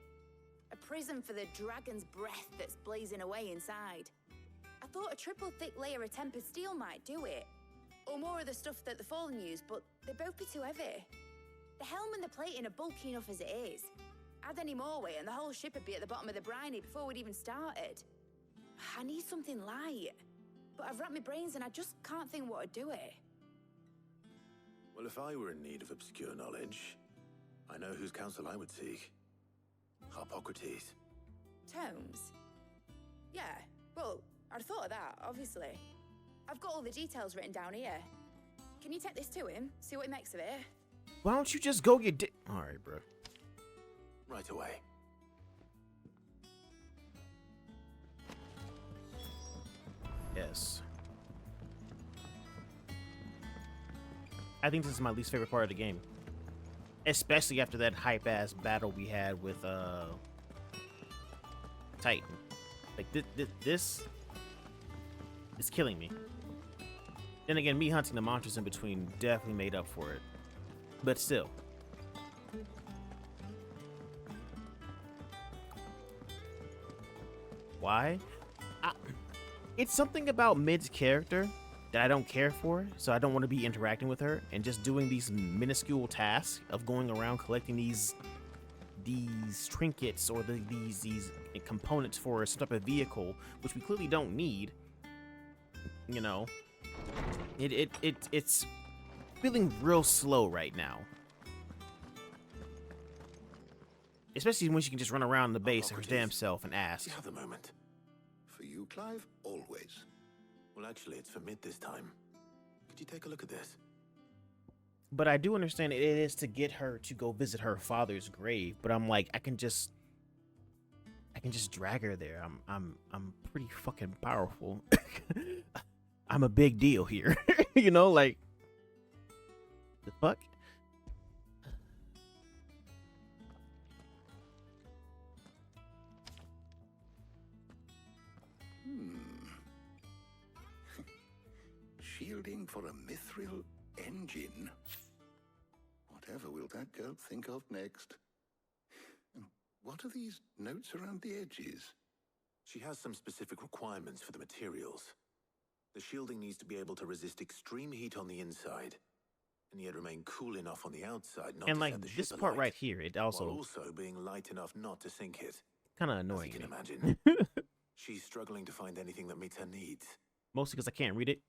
Speaker 13: A prison for the dragon's breath that's blazing away inside. I thought a triple thick layer of tempered steel might do it. Or more of the stuff that the Fallen use, but they'd both be too heavy. The helm and the plating are bulky enough as it is. Add any more weight and the whole ship would be at the bottom of the briny before we'd even started. I need something light. But I've racked my brains and I just can't think what would do it.
Speaker 3: Well, if I were in need of obscure knowledge, I know whose counsel I would seek. Harpocrates.
Speaker 13: Tomes? Yeah, well, I'd thought of that, obviously. I've got all the details written down here. Can you take this to him, see what he makes of it?
Speaker 1: Why don't you just go get Alright, bro.
Speaker 3: Right away.
Speaker 1: Yes. I think this is my least favorite part of the game. Especially after that hype-ass battle we had with, Titan. Like, this is killing me. Then again, me hunting the monsters in between definitely made up for it. But still. Why? It's something about Mid's character that I don't care for, so I don't want to be interacting with her and just doing these minuscule tasks of going around collecting these trinkets or these components for some type of vehicle, which we clearly don't need. You know, it's feeling real slow right now, especially when she can just run around the base her damn self and ask.
Speaker 3: You have a moment.
Speaker 14: For you, Clive, always.
Speaker 3: Well, actually, it's for Mid this time. Could you take a look at this?
Speaker 1: But I do understand it is to get her to go visit her father's grave. But I'm like, I can just drag her there. I'm pretty fucking powerful. I'm a big deal here. You know, like, the fuck?
Speaker 14: Shielding for a mithril engine. Whatever will that girl think of next? And what are these notes around the edges?
Speaker 3: She has some specific requirements for the materials. The shielding needs to be able to resist extreme heat on the inside, and yet remain cool enough on the outside not
Speaker 1: And
Speaker 3: to
Speaker 1: like
Speaker 3: set the
Speaker 1: this
Speaker 3: ship
Speaker 1: part
Speaker 3: alight,
Speaker 1: right here, it
Speaker 3: while
Speaker 1: also
Speaker 3: also being light enough not to sink it.
Speaker 1: kind of annoying.
Speaker 3: As you
Speaker 1: me.
Speaker 3: can imagine, she's struggling to find anything that meets her needs.
Speaker 1: Mostly because I can't read it,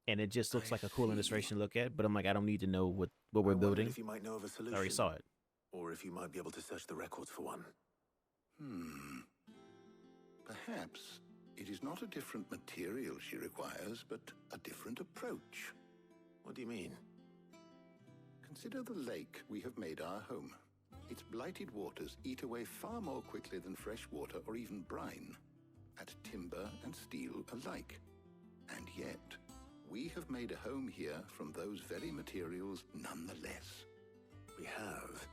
Speaker 1: and it just looks like a cool illustration to look at. But I'm like, I don't need to know what we're building.
Speaker 3: If you might know of a solution,
Speaker 1: I already saw it.
Speaker 3: or if you might be able to search the records for one.
Speaker 14: Perhaps it is not a different material she requires, but a different approach.
Speaker 3: What do you mean?
Speaker 14: Consider the lake we have made our home. Its blighted waters eat away far more quickly than fresh water or even brine, at timber and steel alike. And yet, we have made a home here from those very materials nonetheless.
Speaker 3: We have.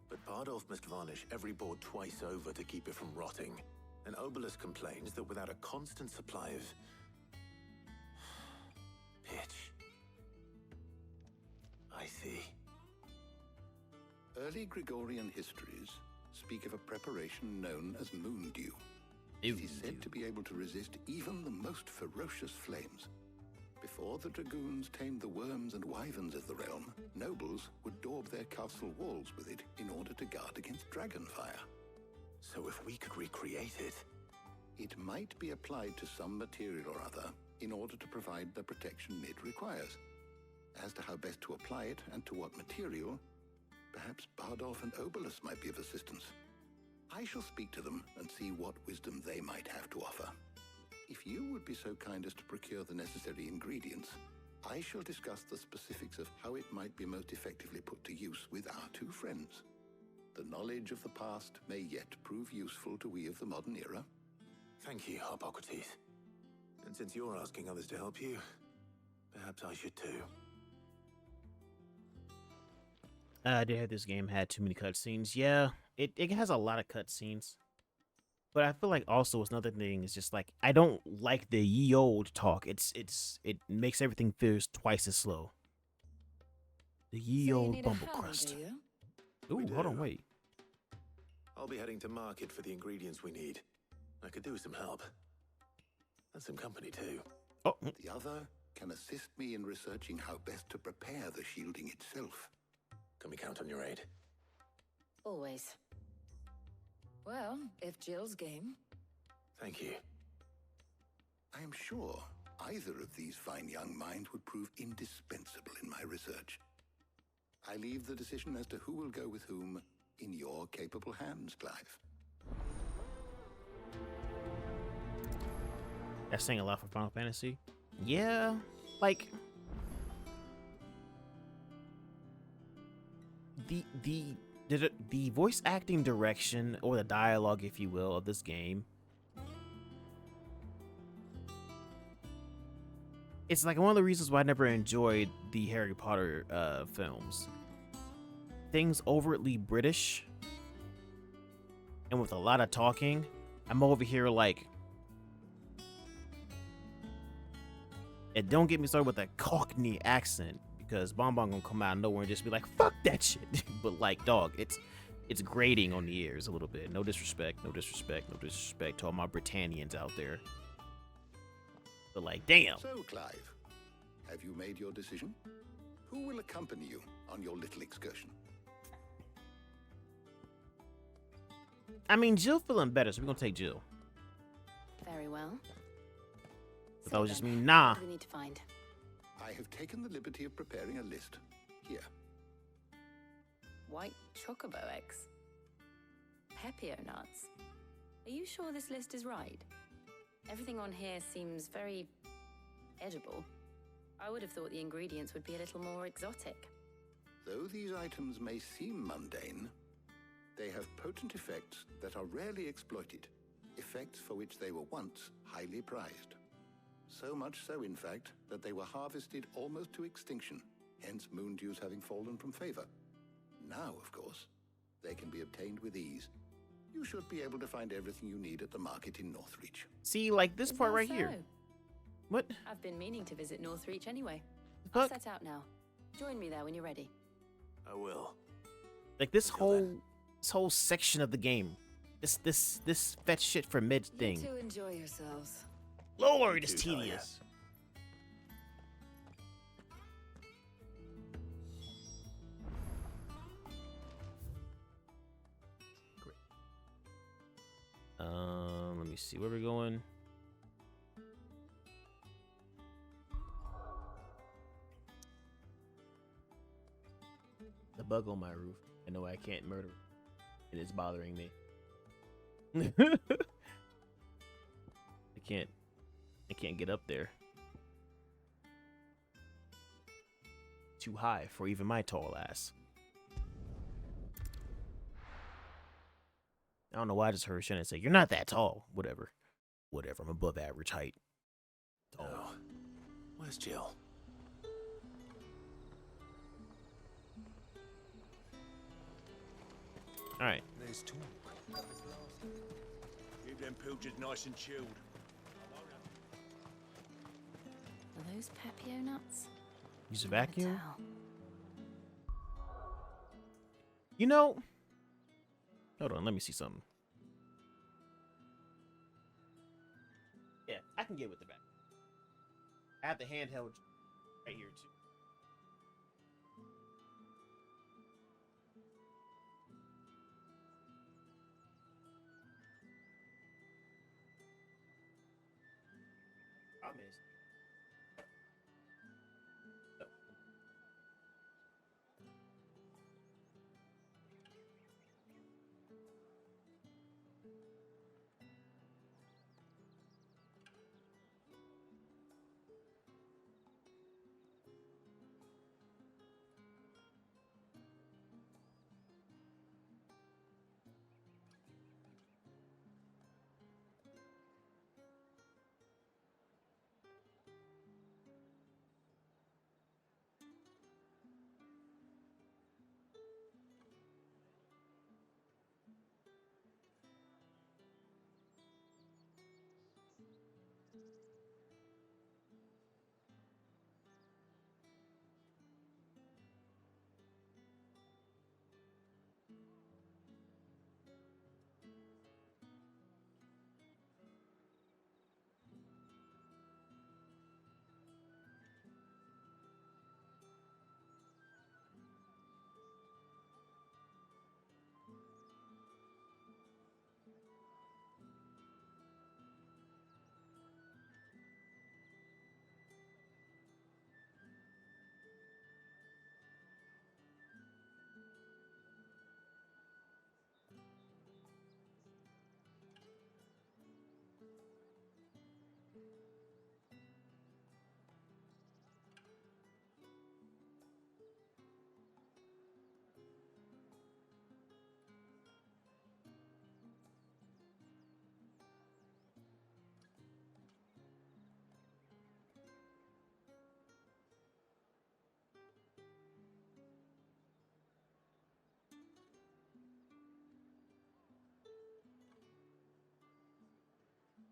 Speaker 3: But Bardolph must varnish every board twice over to keep it from rotting. And Obelisk complains that without a constant supply of pitch. I see.
Speaker 14: Early Gregorian histories speak of a preparation known as moon dew. It is said to be able to resist even the most ferocious flames. Before the dragoons tamed the worms and wyverns of the realm, nobles would daub absorb their castle walls with it in order to guard against dragonfire.
Speaker 3: So if we could recreate it...
Speaker 14: It might be applied to some material or other in order to provide the protection it requires. As to how best to apply it and to what material, perhaps Bardolph and Obolus might be of assistance. I shall speak to them and see what wisdom they might have to offer. If you would be so kind as to procure the necessary ingredients, I shall discuss the specifics of how it might be most effectively put to use with our two friends. The knowledge of the past may yet prove useful to we of the modern era.
Speaker 3: Thank you, Hippocrates. And since you're asking others to help you, perhaps I should too.
Speaker 1: I did have this game had too many cutscenes. Yeah, it has a lot of cutscenes. But I feel like also it's another thing is just like I don't like the ye old talk. It makes everything feels twice as slow. The ye old bumble crust. Ooh, hold on, wait.
Speaker 3: I'll be heading to market for the ingredients we need. I could do with some help. And some company too.
Speaker 1: Oh.
Speaker 14: The other can assist me in researching how best to prepare the shielding itself.
Speaker 3: Can we count on your aid?
Speaker 16: Always. Well, if Jill's game.
Speaker 3: Thank you.
Speaker 14: I am sure either of these fine young minds would prove indispensable in my research. I leave the decision as to who will go with whom in your capable hands, Clive.
Speaker 1: That's saying a lot for Final Fantasy. Yeah, like the voice acting direction or the dialogue, if you will, of this game. It's like one of the reasons why I never enjoyed the Harry Potter films. Things overtly British and with a lot of talking. I'm over here like, and don't get me started with that Cockney accent because Bonbon gonna come out of nowhere and just be like, "Fuck that shit." But like, dog, it's grating on the ears a little bit. No disrespect to all my Britannians out there. But like, damn.
Speaker 14: So, Clive, have you made your decision? Who will accompany you on your little excursion?
Speaker 1: I mean, Jill feeling better, so we're gonna take Jill.
Speaker 16: Very well.
Speaker 1: But that was just me. Nah.
Speaker 16: What do we need to find?
Speaker 14: I have taken the liberty of preparing a list. Here.
Speaker 16: White chocobo eggs. Pepio nuts. Are you sure this list is right? Everything on here seems very edible. I would have thought the ingredients would be a little more exotic.
Speaker 14: Though these items may seem mundane, they have potent effects that are rarely exploited, effects for which they were once highly prized. So much so, in fact, that they were harvested almost to extinction, hence moon dews having fallen from favor. Now, of course, they can be obtained with ease. You should be able to find everything you need at the market in Northreach.
Speaker 1: See, like this part right here.
Speaker 16: So?
Speaker 1: What?
Speaker 16: I've been meaning to visit Northreach anyway.
Speaker 1: But
Speaker 16: I'll set out now. Join me there when you're ready.
Speaker 3: I will.
Speaker 1: Like this whole section of the game, this fetch shit for mid thing.
Speaker 16: You two enjoy yourselves.
Speaker 1: Lord, it's tedious. Great. Let me see where we're going. The bug on my roof. I know I can't murder it. It is bothering me. I can't get up there. Too high for even my tall ass. I don't know why I just heard Shannon say, "You're not that tall." Whatever. I'm above average height. Tall.
Speaker 3: Oh. Where's Jill?
Speaker 1: Alright.
Speaker 5: There's talk. Keep them pilchers nice and chilled.
Speaker 16: Are those Pepio nuts?
Speaker 1: Use a vacuum? You know... Hold on, let me see something. Yeah, I can get with the vacuum. I have the handheld right here, too.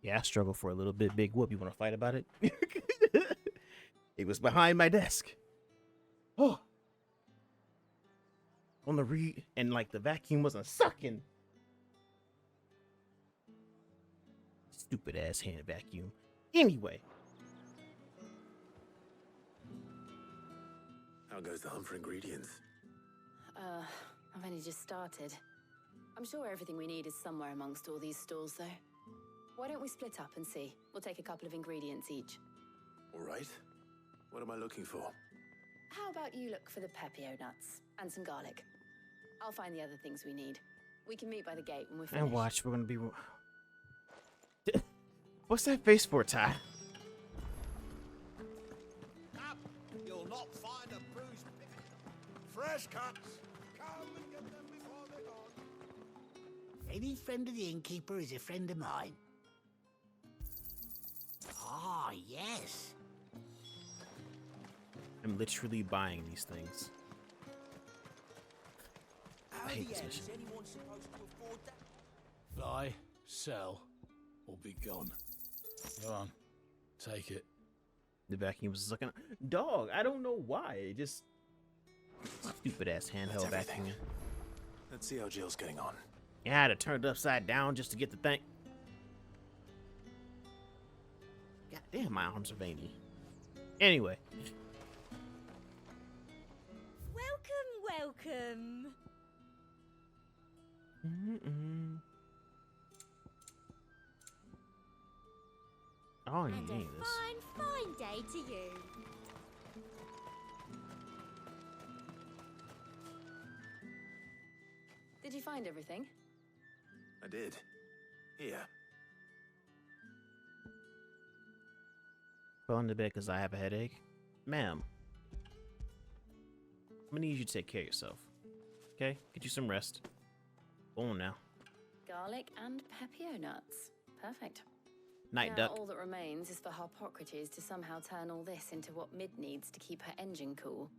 Speaker 1: Yeah, I struggled for a little bit. Big whoop. You want to fight about it? It was behind my desk. Oh. On the read, and like the vacuum wasn't sucking. Stupid ass hand vacuum. Anyway.
Speaker 3: How goes the hunt for ingredients?
Speaker 16: I've only just started. I'm sure everything we need is somewhere amongst all these stalls, though. Why don't we split up and see? We'll take a couple of ingredients each.
Speaker 3: All right. What am I looking for?
Speaker 16: How about you look for the pepio nuts and some garlic? I'll find the other things we need. We can meet by the gate when we're finished.
Speaker 1: And watch, we're gonna be. What's that face for, Ty?
Speaker 5: Up! You'll not find a bruised picket. Fresh cuts. Come and get them before they're gone.
Speaker 17: Any friend of the innkeeper is a friend of mine. Ah, yes.
Speaker 1: I'm literally buying these things. I hate this mission.
Speaker 2: Is anyone supposed to afford that?
Speaker 4: Buy, sell, or be gone. Go on, take it.
Speaker 1: The vacuum was sucking. Dog, I don't know why. It just stupid ass handheld vacuum.
Speaker 3: Let's see how Jill's getting on.
Speaker 1: Yeah, I had to turn it upside down just to get the thing. God damn, my arms are veiny. Anyway.
Speaker 6: Welcome.
Speaker 1: Oh, you
Speaker 12: And a
Speaker 1: need this.
Speaker 12: fine day to you.
Speaker 16: Did you find everything?
Speaker 3: I did. Here.
Speaker 1: Fell into bed because I have a headache. Ma'am. I'm gonna need you to take care of yourself. Okay? Get you some rest. Go on now.
Speaker 16: Garlic and pepio nuts. Perfect.
Speaker 1: Night
Speaker 16: now,
Speaker 1: duck.
Speaker 16: all that remains is for Harpocrates to somehow turn all this into what Mid needs to keep her engine cool.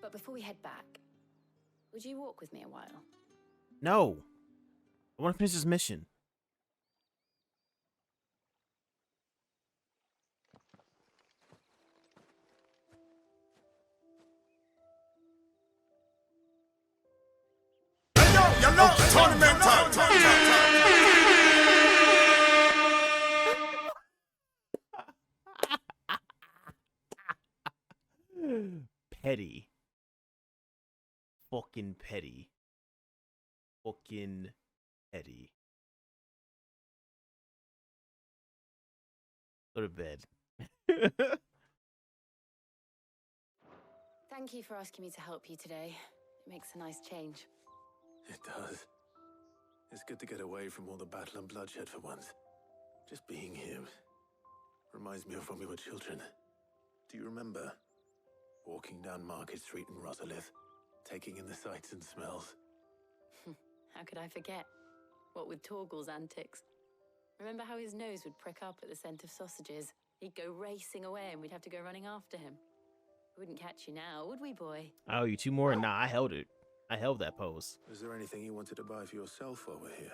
Speaker 16: But before we head back, would you walk with me a while?
Speaker 1: No. I want to finish this mission.
Speaker 5: You're not tournament time.
Speaker 1: Petty. Fucking petty. Fucking petty. Go to bed.
Speaker 16: Thank you for asking me to help you today. It makes a nice change.
Speaker 3: It does. It's good to get away from all the battle and bloodshed for once. Just being here reminds me of when we were children. Do you remember? Walking down Market Street in Rosalith, taking in the sights and smells.
Speaker 16: How could I forget? What with Torgal's antics. Remember how his nose would prick up at the scent of sausages? He'd go racing away and we'd have to go running after him. We wouldn't catch you now, would we, boy?
Speaker 1: Oh, you two more? Nah, I held it. I held that pose.
Speaker 3: Is there anything you wanted to buy for yourself while we're here?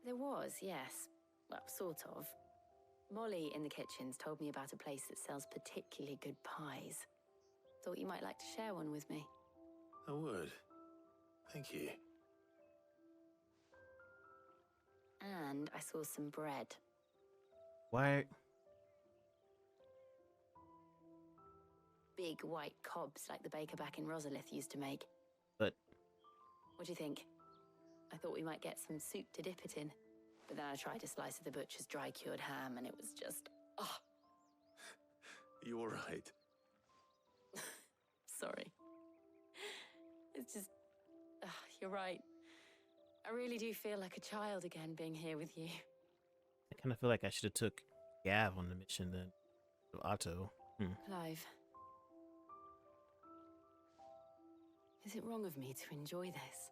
Speaker 16: There was, yes. Well, sort of. Molly in the kitchens told me about a place that sells particularly good pies. Thought you might like to share one with me.
Speaker 3: I would. Thank you.
Speaker 16: And I saw some bread.
Speaker 1: Why?
Speaker 16: Big white cobs like the baker back in Rosalith used to make.
Speaker 1: But
Speaker 16: what do you think? I thought we might get some soup to dip it in. But then I tried a slice of the butcher's dry-cured ham and it was just... oh.
Speaker 3: You all right?
Speaker 16: Sorry. It's just... you're right. I really do feel like a child again being here with you.
Speaker 1: I kind of feel like I should have took Gav on the mission then. Otto.
Speaker 16: Clive. Is it wrong of me to enjoy this?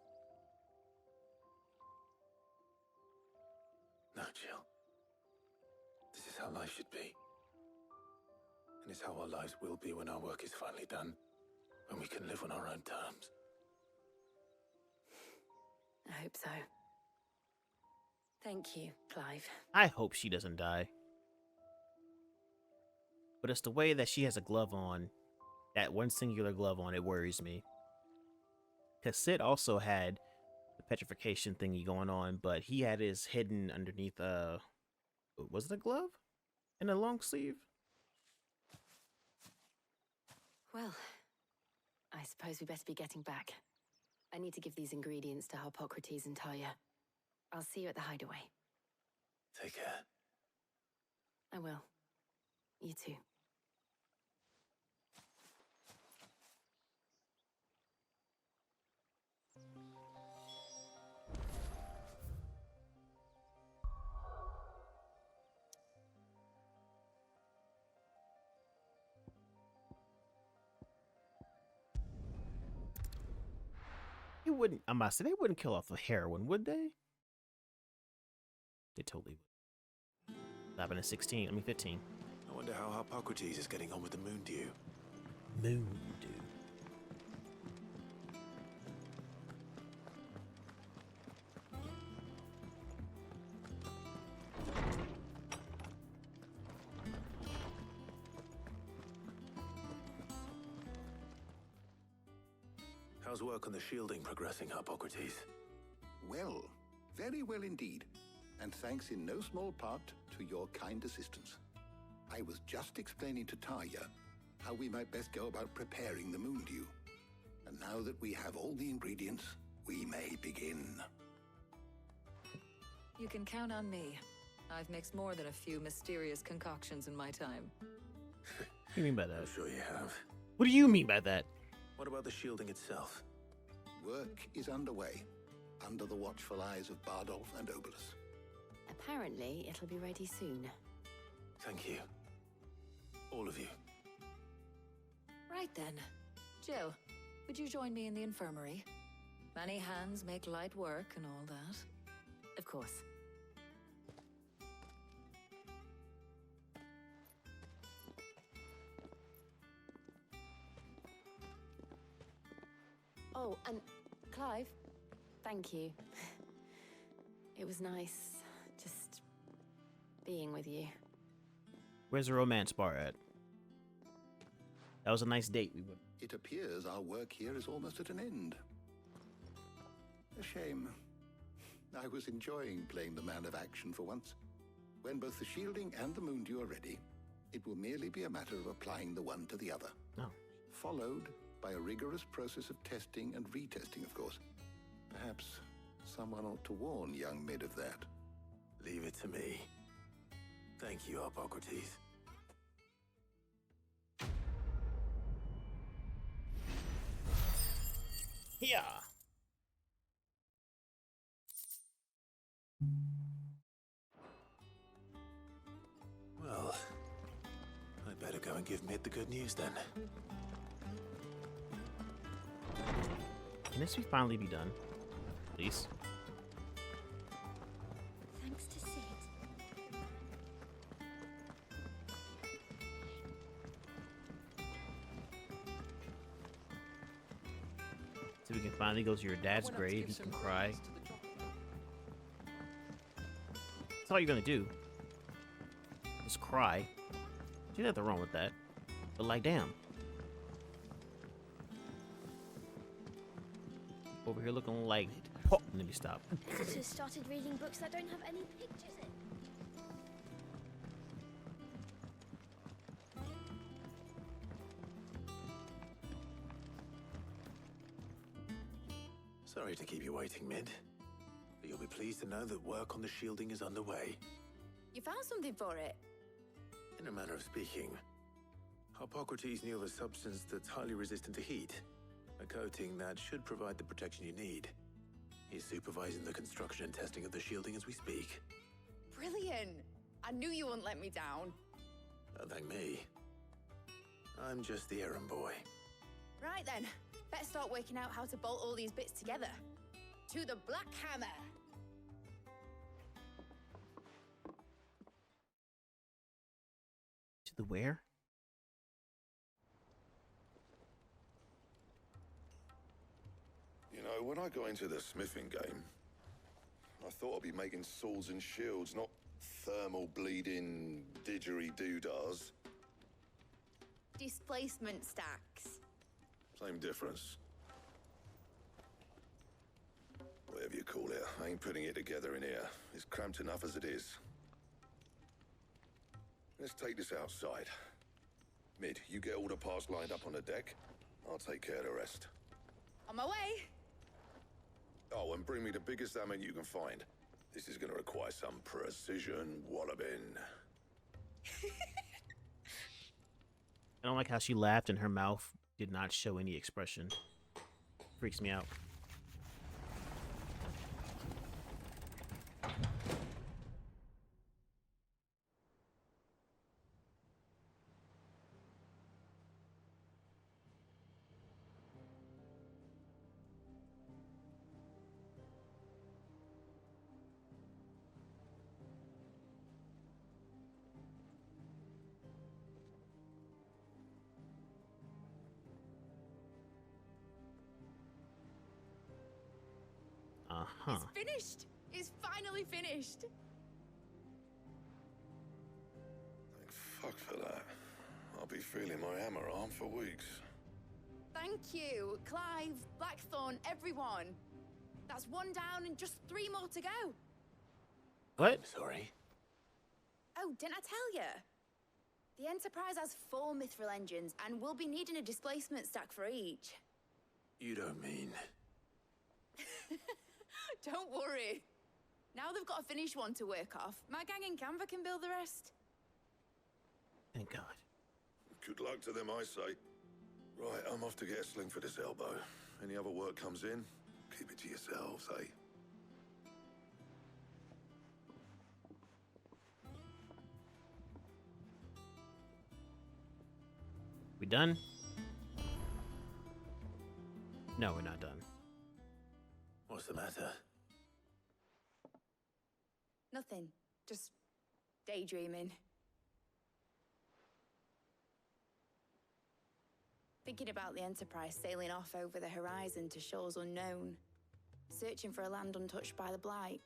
Speaker 3: No, Jill. This is how life should be. And it's how our lives will be when our work is finally done. When we can live on our own terms.
Speaker 16: I hope so. Thank you, Clive.
Speaker 1: I hope she doesn't die. But it's the way that she has a glove on, that one singular glove on, it worries me. Because Sid also had the petrification thingy going on, but he had his hidden underneath, was it a glove? And a long sleeve?
Speaker 16: Well, I suppose we better be getting back. I need to give these ingredients to Harpocrates and Talia. I'll see you at the hideaway.
Speaker 3: Take care.
Speaker 16: I will. You too.
Speaker 1: You wouldn't, I'm about to say, they wouldn't kill off of heroin, would they? They totally would. Happened in 15.
Speaker 3: I wonder how Harpocrates is getting on with the moon dew.
Speaker 1: Moon dew.
Speaker 3: How's work on the shielding progressing, Harpocrates?
Speaker 14: Well, very well indeed. And thanks in no small part to your kind assistance. I was just explaining to Talia how we might best go about preparing the moon dew. And now that we have all the ingredients, we may begin.
Speaker 18: You can count on me. I've mixed more than a few mysterious concoctions in my time.
Speaker 1: What do you mean by that?
Speaker 3: I'm sure you have.
Speaker 1: What do you mean by that?
Speaker 3: What about the shielding itself?
Speaker 14: Work is underway, under the watchful eyes of Bardolph and Obolus.
Speaker 16: Apparently, it'll be ready soon.
Speaker 3: Thank you. All of you.
Speaker 18: Right then. Jill, would you join me in the infirmary? Many hands make light work and all that.
Speaker 16: Of course. Oh, and Clive, thank you. It was nice just being with you.
Speaker 1: Where's the romance bar at? That was a nice date we would.
Speaker 14: It appears our work here is almost at an end. A shame. I was enjoying playing the man of action for once. When both the shielding and the moon dew are ready, it will merely be a matter of applying the one to the other.
Speaker 1: Oh.
Speaker 14: Followed by a rigorous process of testing and retesting, of course. Perhaps someone ought to warn young Mid of that.
Speaker 3: Leave it to me. Thank you, Harpocrates.
Speaker 1: Yeah.
Speaker 3: Well, I'd better go and give Mid the good news then.
Speaker 1: Can this finally be done? Please.
Speaker 12: Thanks to Sid.
Speaker 1: So we can finally go to your dad's grave. You can cry. That's all you're gonna do. Just cry. There's nothing wrong with that. But like, damn. Over here looking like. Oh, let me stop.
Speaker 12: Editors started reading books that don't have any pictures in.
Speaker 3: Sorry to keep you waiting, Mid. But you'll be pleased to know that work on the shielding is underway.
Speaker 13: You found something for it?
Speaker 3: In a manner of speaking, Harpocrates knew of a substance that's highly resistant to heat. A coating that should provide the protection you need. He's supervising the construction and testing of the shielding as we speak.
Speaker 13: Brilliant! I knew you wouldn't let me down.
Speaker 3: Don't thank me. I'm just the errand boy.
Speaker 13: Right then, let's start working out how to bolt all these bits together. To the Black Hammer!
Speaker 1: To the where?
Speaker 10: You know, when I got into the smithing game, I thought I'd be making swords and shields, not thermal bleeding didgeridoo-dahs.
Speaker 13: Displacement stacks.
Speaker 10: Same difference. Whatever you call it, I ain't putting it together in here. It's cramped enough as it is. Let's take this outside. Mid, you get all the parts lined up on the deck. I'll take care of the rest.
Speaker 13: On my way.
Speaker 10: Oh, and bring me the biggest hammer you can find. This is gonna require some precision walloping.
Speaker 1: I don't like how she laughed and her mouth did not show any expression. Freaks me out. Uh-huh.
Speaker 13: It's finished. It's finally finished.
Speaker 10: Thank fuck for that. I'll be feeling my hammer arm for weeks.
Speaker 13: Thank you, Clive, Blackthorn, everyone. That's one down and just 3 more to go.
Speaker 1: What?
Speaker 3: Sorry.
Speaker 13: Oh, didn't I tell you? The Enterprise has 4 mithril engines, and we'll be needing a displacement stack for each.
Speaker 3: You don't mean...
Speaker 13: Don't worry. Now they've got a finished one to work off. My gang in Canva can build the rest.
Speaker 1: Thank God.
Speaker 10: Good luck to them, I say. Right, I'm off to get a sling for this elbow. Any other work comes in, keep it to yourselves, eh?
Speaker 1: We done? No, we're not done.
Speaker 3: What's the matter?
Speaker 13: Nothing. Just daydreaming. Thinking about the Enterprise sailing off over the horizon to shores unknown. Searching for a land untouched by the Blight.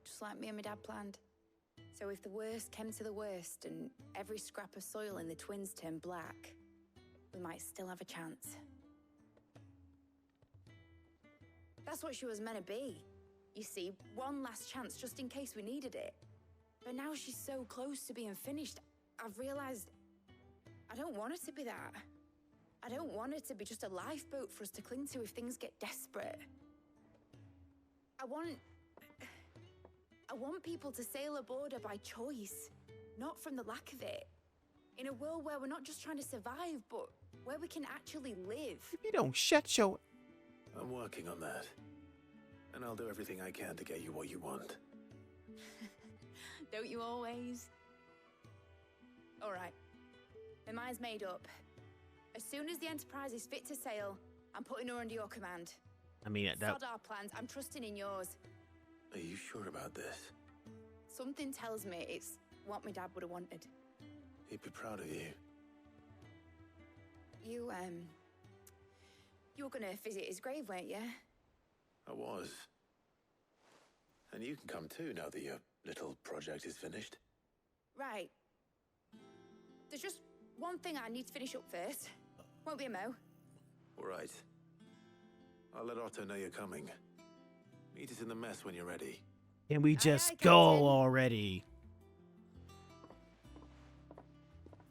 Speaker 13: Just like me and my dad planned. So if the worst came to the worst and every scrap of soil in the Twins turned black, we might still have a chance. That's what she was meant to be. You see, one last chance just in case we needed it. But now she's so close to being finished, I've realized I don't want it to be that. I don't want it to be just a lifeboat for us to cling to if things get desperate. I want people to sail aboard her by choice, not from the lack of it. In a world where we're not just trying to survive, but where we can actually live.
Speaker 1: You don't shut your...
Speaker 3: I'm working on that. And I'll do everything I can to get you what you want.
Speaker 13: Don't you always? All right. My mind's made up. As soon as the Enterprise is fit to sail, I'm putting her under your command.
Speaker 1: I mean, that...
Speaker 13: Sod our plans. I'm trusting in yours.
Speaker 3: Are you sure about this?
Speaker 13: Something tells me it's what my dad would have wanted.
Speaker 3: He'd be proud of you.
Speaker 13: You were gonna visit his grave, weren't you?
Speaker 3: I was. And you can come too now that your little project is finished.
Speaker 13: Right. There's just one thing I need to finish up first. Won't be a mo.
Speaker 3: All right. I'll let Otto know you're coming. Meet us in the mess when you're ready.
Speaker 1: Can we just go already?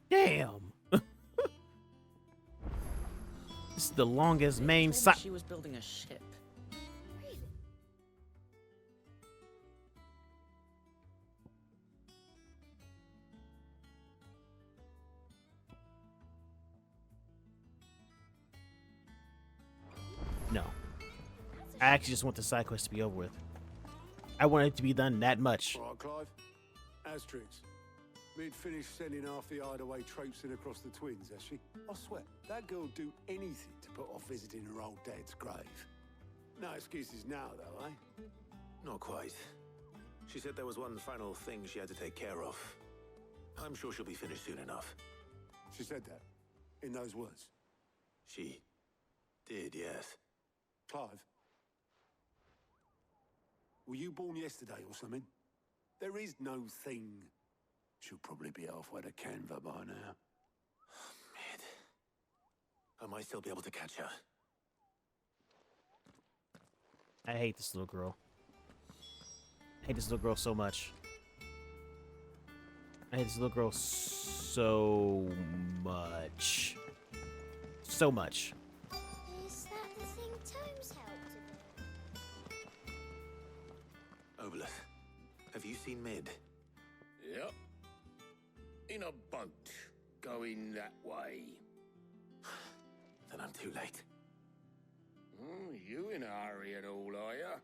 Speaker 1: Damn. This is the longest main side.
Speaker 9: She was building a ship.
Speaker 1: No. I actually just want the side quest to be over with. I want it to be done that much.
Speaker 5: All right, Clive. Asterix. Mid finished sending half the hideaway traipsing across the Twins, has she? I swear, that girl'd do anything to put off visiting her old dad's grave. No excuses now, though, eh?
Speaker 3: Not quite. She said there was one final thing she had to take care of. I'm sure she'll be finished soon enough.
Speaker 5: She said that? In those words?
Speaker 3: She did, yes.
Speaker 5: Clive? Were you born yesterday or something? There is no thing. She'll probably be halfway to Canva by now.
Speaker 3: Mid. I might still be able to catch her.
Speaker 1: I hate this little girl. I hate this little girl so much. I hate this little girl so much. So much.
Speaker 12: Is that the thing Tomes helped about?
Speaker 3: Obolus, have you seen Mid?
Speaker 19: Yep. In a boat, going that way.
Speaker 3: Then I'm too late.
Speaker 19: You in a hurry at all, are you?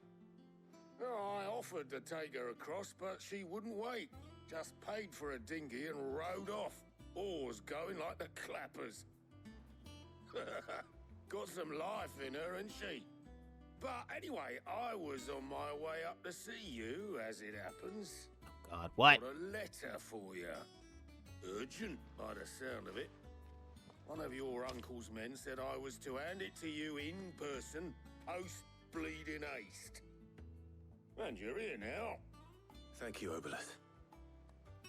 Speaker 19: Oh, I offered to take her across, but she wouldn't wait. Just paid for a dinghy and rowed off. Oars going like the clappers. Got some life in her, ain't she? But anyway, I was on my way up to see you, as it happens.
Speaker 1: God, what?
Speaker 19: Got a letter for you. Urgent, by the sound of it. One of your uncle's men said I was to hand it to you in person, post-bleeding haste. And you're here now.
Speaker 3: Thank you, Obolus.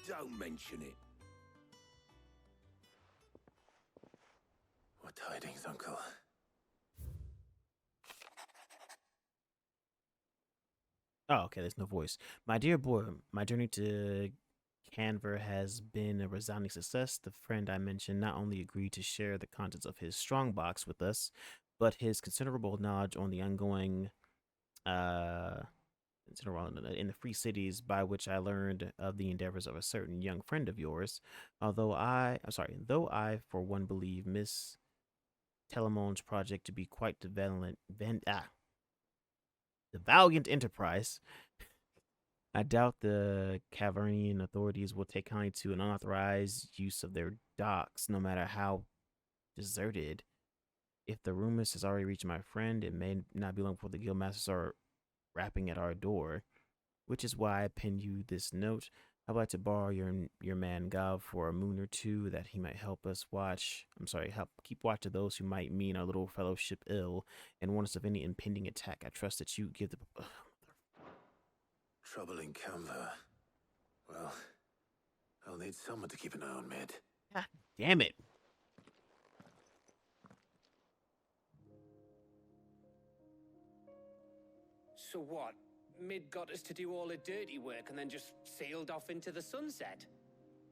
Speaker 19: Don't mention it.
Speaker 3: What tidings, Uncle?
Speaker 1: Oh, okay, there's no voice. My dear boy, my journey to Canver has been a resounding success. The friend I mentioned not only agreed to share the contents of his strongbox with us, but his considerable knowledge on the ongoing in the free cities, by which I learned of the endeavors of a certain young friend of yours. Though I for one believe Miss Telemon's project to be quite the valiant enterprise, I doubt the Cavernian authorities will take kindly to an unauthorized use of their docks, no matter how deserted. If the rumors has already reached my friend, it may not be long before the guildmasters are rapping at our door, which is why I penned you this note. I'd like to borrow your man Gav for a moon or two, that he might help keep watch of those who might mean our little fellowship ill, and warn us of any impending attack. I trust that you give the
Speaker 3: Trouble in Canva. Well, I'll need someone to keep an eye on Mid.
Speaker 1: God damn it.
Speaker 8: So what? Mid got us to do all the dirty work and then just sailed off into the sunset?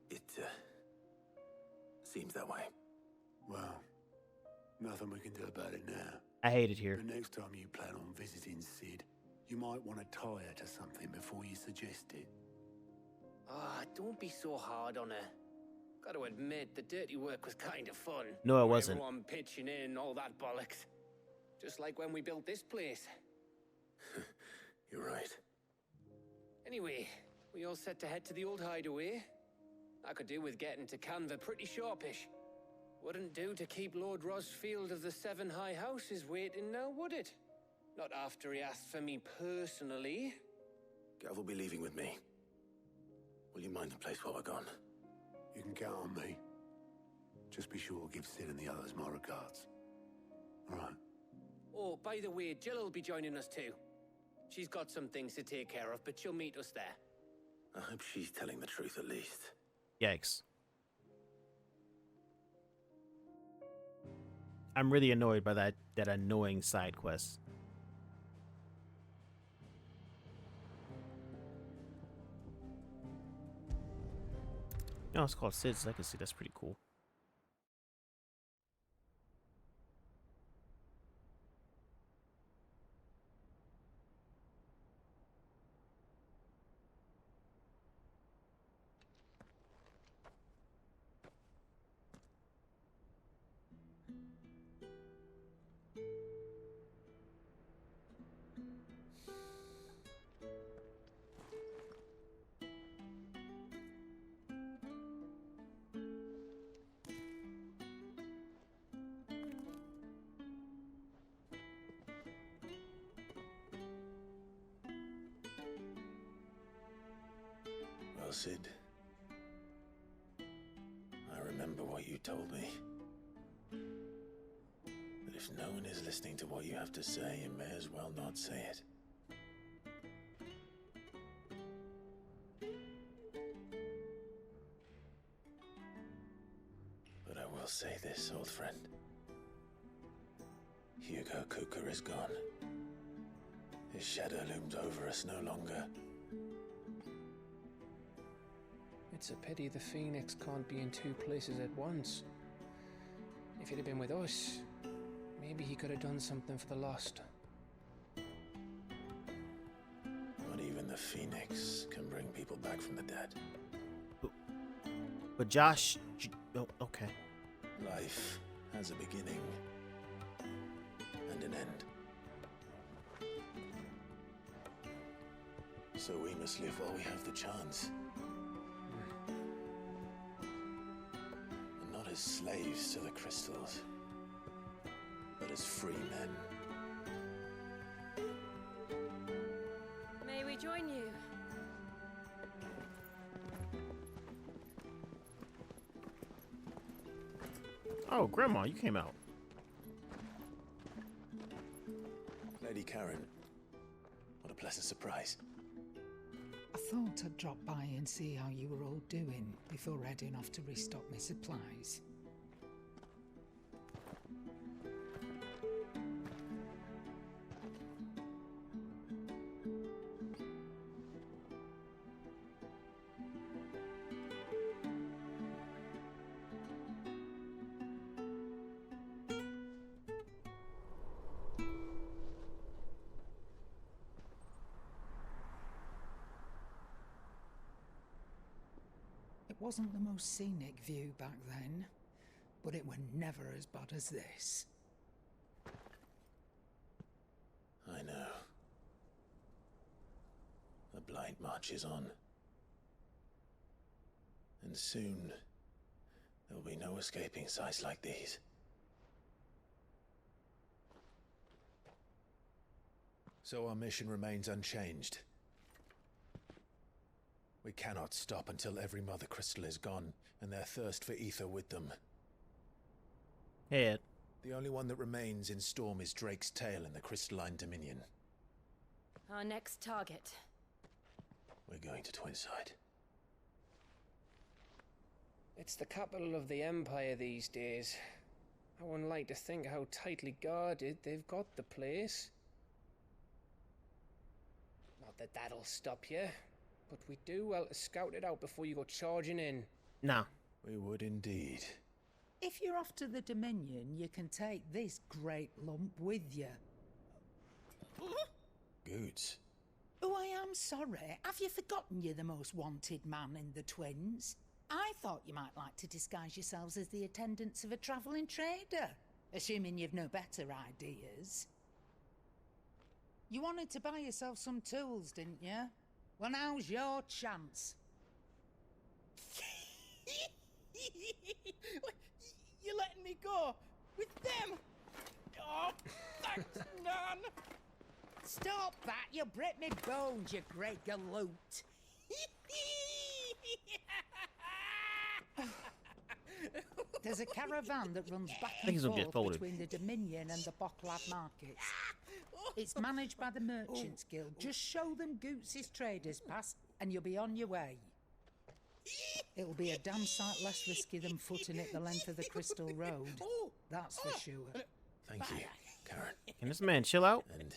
Speaker 3: It, seems that way.
Speaker 5: Well, nothing we can do about it now.
Speaker 1: I hate it here.
Speaker 5: The next time you plan on visiting Sid, you might want to tie her to something before you suggest it.
Speaker 8: Ah, don't be so hard on her. Got to admit, the dirty work was kind of fun.
Speaker 1: No, it wasn't.
Speaker 8: Everyone pitching in, all that bollocks. Just like when we built this place.
Speaker 3: You're right.
Speaker 8: Anyway, we all set to head to the old hideaway. I could do with getting to Canva pretty sharpish. Wouldn't do to keep Lord Rosfield of the Seven High Houses waiting now, would it? Not after he asked for me personally.
Speaker 3: Gav will be leaving with me. Will you mind the place while we're gone?
Speaker 5: You can count on me. Just be sure to give Sid and the others my regards. All right.
Speaker 8: Oh, by the way, Jill will be joining us too. She's got some things to take care of, but she'll meet us there.
Speaker 3: I hope she's telling the truth at least.
Speaker 1: Yikes. I'm really annoyed by that annoying side quest. No, it's called Sid's Legacy. That's pretty cool.
Speaker 3: Well, Sid, I remember what you told me. That if no one is listening to what you have to say, you may as well not say it. will say this, old friend. Hugo Kuka is gone. His shadow looms over us no longer.
Speaker 20: It's a pity the Phoenix can't be in two places at once. If he'd have been with us, maybe he could have done something for the lost.
Speaker 3: Not even the Phoenix can bring people back from the dead.
Speaker 1: But Josh... Oh, okay.
Speaker 3: Life has a beginning and an end. So we must live while we have the chance. And not as slaves to the crystals, but as free men.
Speaker 16: May we join you?
Speaker 1: Oh, Grandma, you came out.
Speaker 3: Lady Karen, what a pleasant surprise.
Speaker 21: I thought I'd drop by and see how you were all doing before heading off to restock my supplies. It wasn't the most scenic view back then, but it were never as bad as this.
Speaker 3: I know. The blight marches on. And soon, there'll be no escaping sights like these. So our mission remains unchanged. We cannot stop until every Mother Crystal is gone, and their thirst for ether with them.
Speaker 1: Head.
Speaker 3: The only one that remains in Storm is Drake's Tail in the Crystalline Dominion.
Speaker 16: Our next target.
Speaker 3: We're going to Twinside.
Speaker 20: It's the capital of the Empire these days. I wouldn't like to think how tightly guarded they've got the place. Not that that'll stop you, but we do well to scout it out before you go charging in.
Speaker 1: Nah.
Speaker 3: We would indeed.
Speaker 21: If you're off to the Dominion, you can take this great lump with you.
Speaker 3: Goods.
Speaker 21: Oh, I am sorry. Have you forgotten you're the most wanted man in the Twins? I thought you might like to disguise yourselves as the attendants of a travelling trader, assuming you've no better ideas. You wanted to buy yourself some tools, didn't you? Well, now's your chance.
Speaker 22: You're letting me go with them? Oh, thanks, Nan.
Speaker 21: Stop that! You'll break me bones, you great galoot. There's a caravan that runs back and forth between the Dominion and the Bocklad markets. It's managed by the Merchants Guild. Just show them Goots' traders pass and you'll be on your way. It'll be a damn sight less risky than footing it the length of the Crystal Road. That's for sure.
Speaker 3: Thank you, Karen.
Speaker 1: Can this man chill out?
Speaker 3: And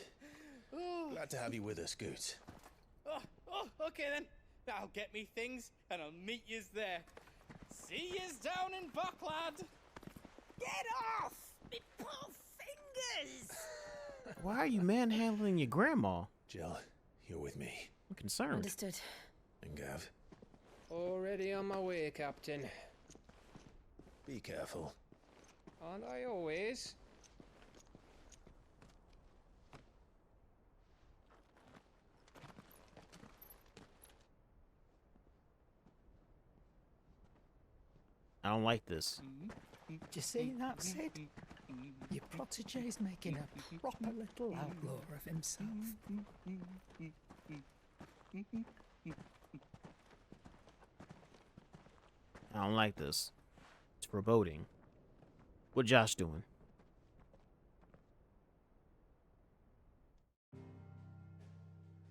Speaker 3: glad to have you with us, Goots.
Speaker 22: Okay then. I'll get me things and I'll meet yous there. See yous down in Bocklad.
Speaker 17: Get off! Me poor fingers!
Speaker 1: Why are you manhandling your grandma?
Speaker 3: Jill, you're with me.
Speaker 1: I'm concerned.
Speaker 16: Understood.
Speaker 3: And Gav.
Speaker 20: Already on my way, Captain.
Speaker 3: Be careful.
Speaker 20: Aren't I always?
Speaker 1: I don't like this.
Speaker 21: Do you see that, Sid? Your protege's making a proper little outlaw of himself.
Speaker 1: I don't like this. It's foreboding. What Josh doing?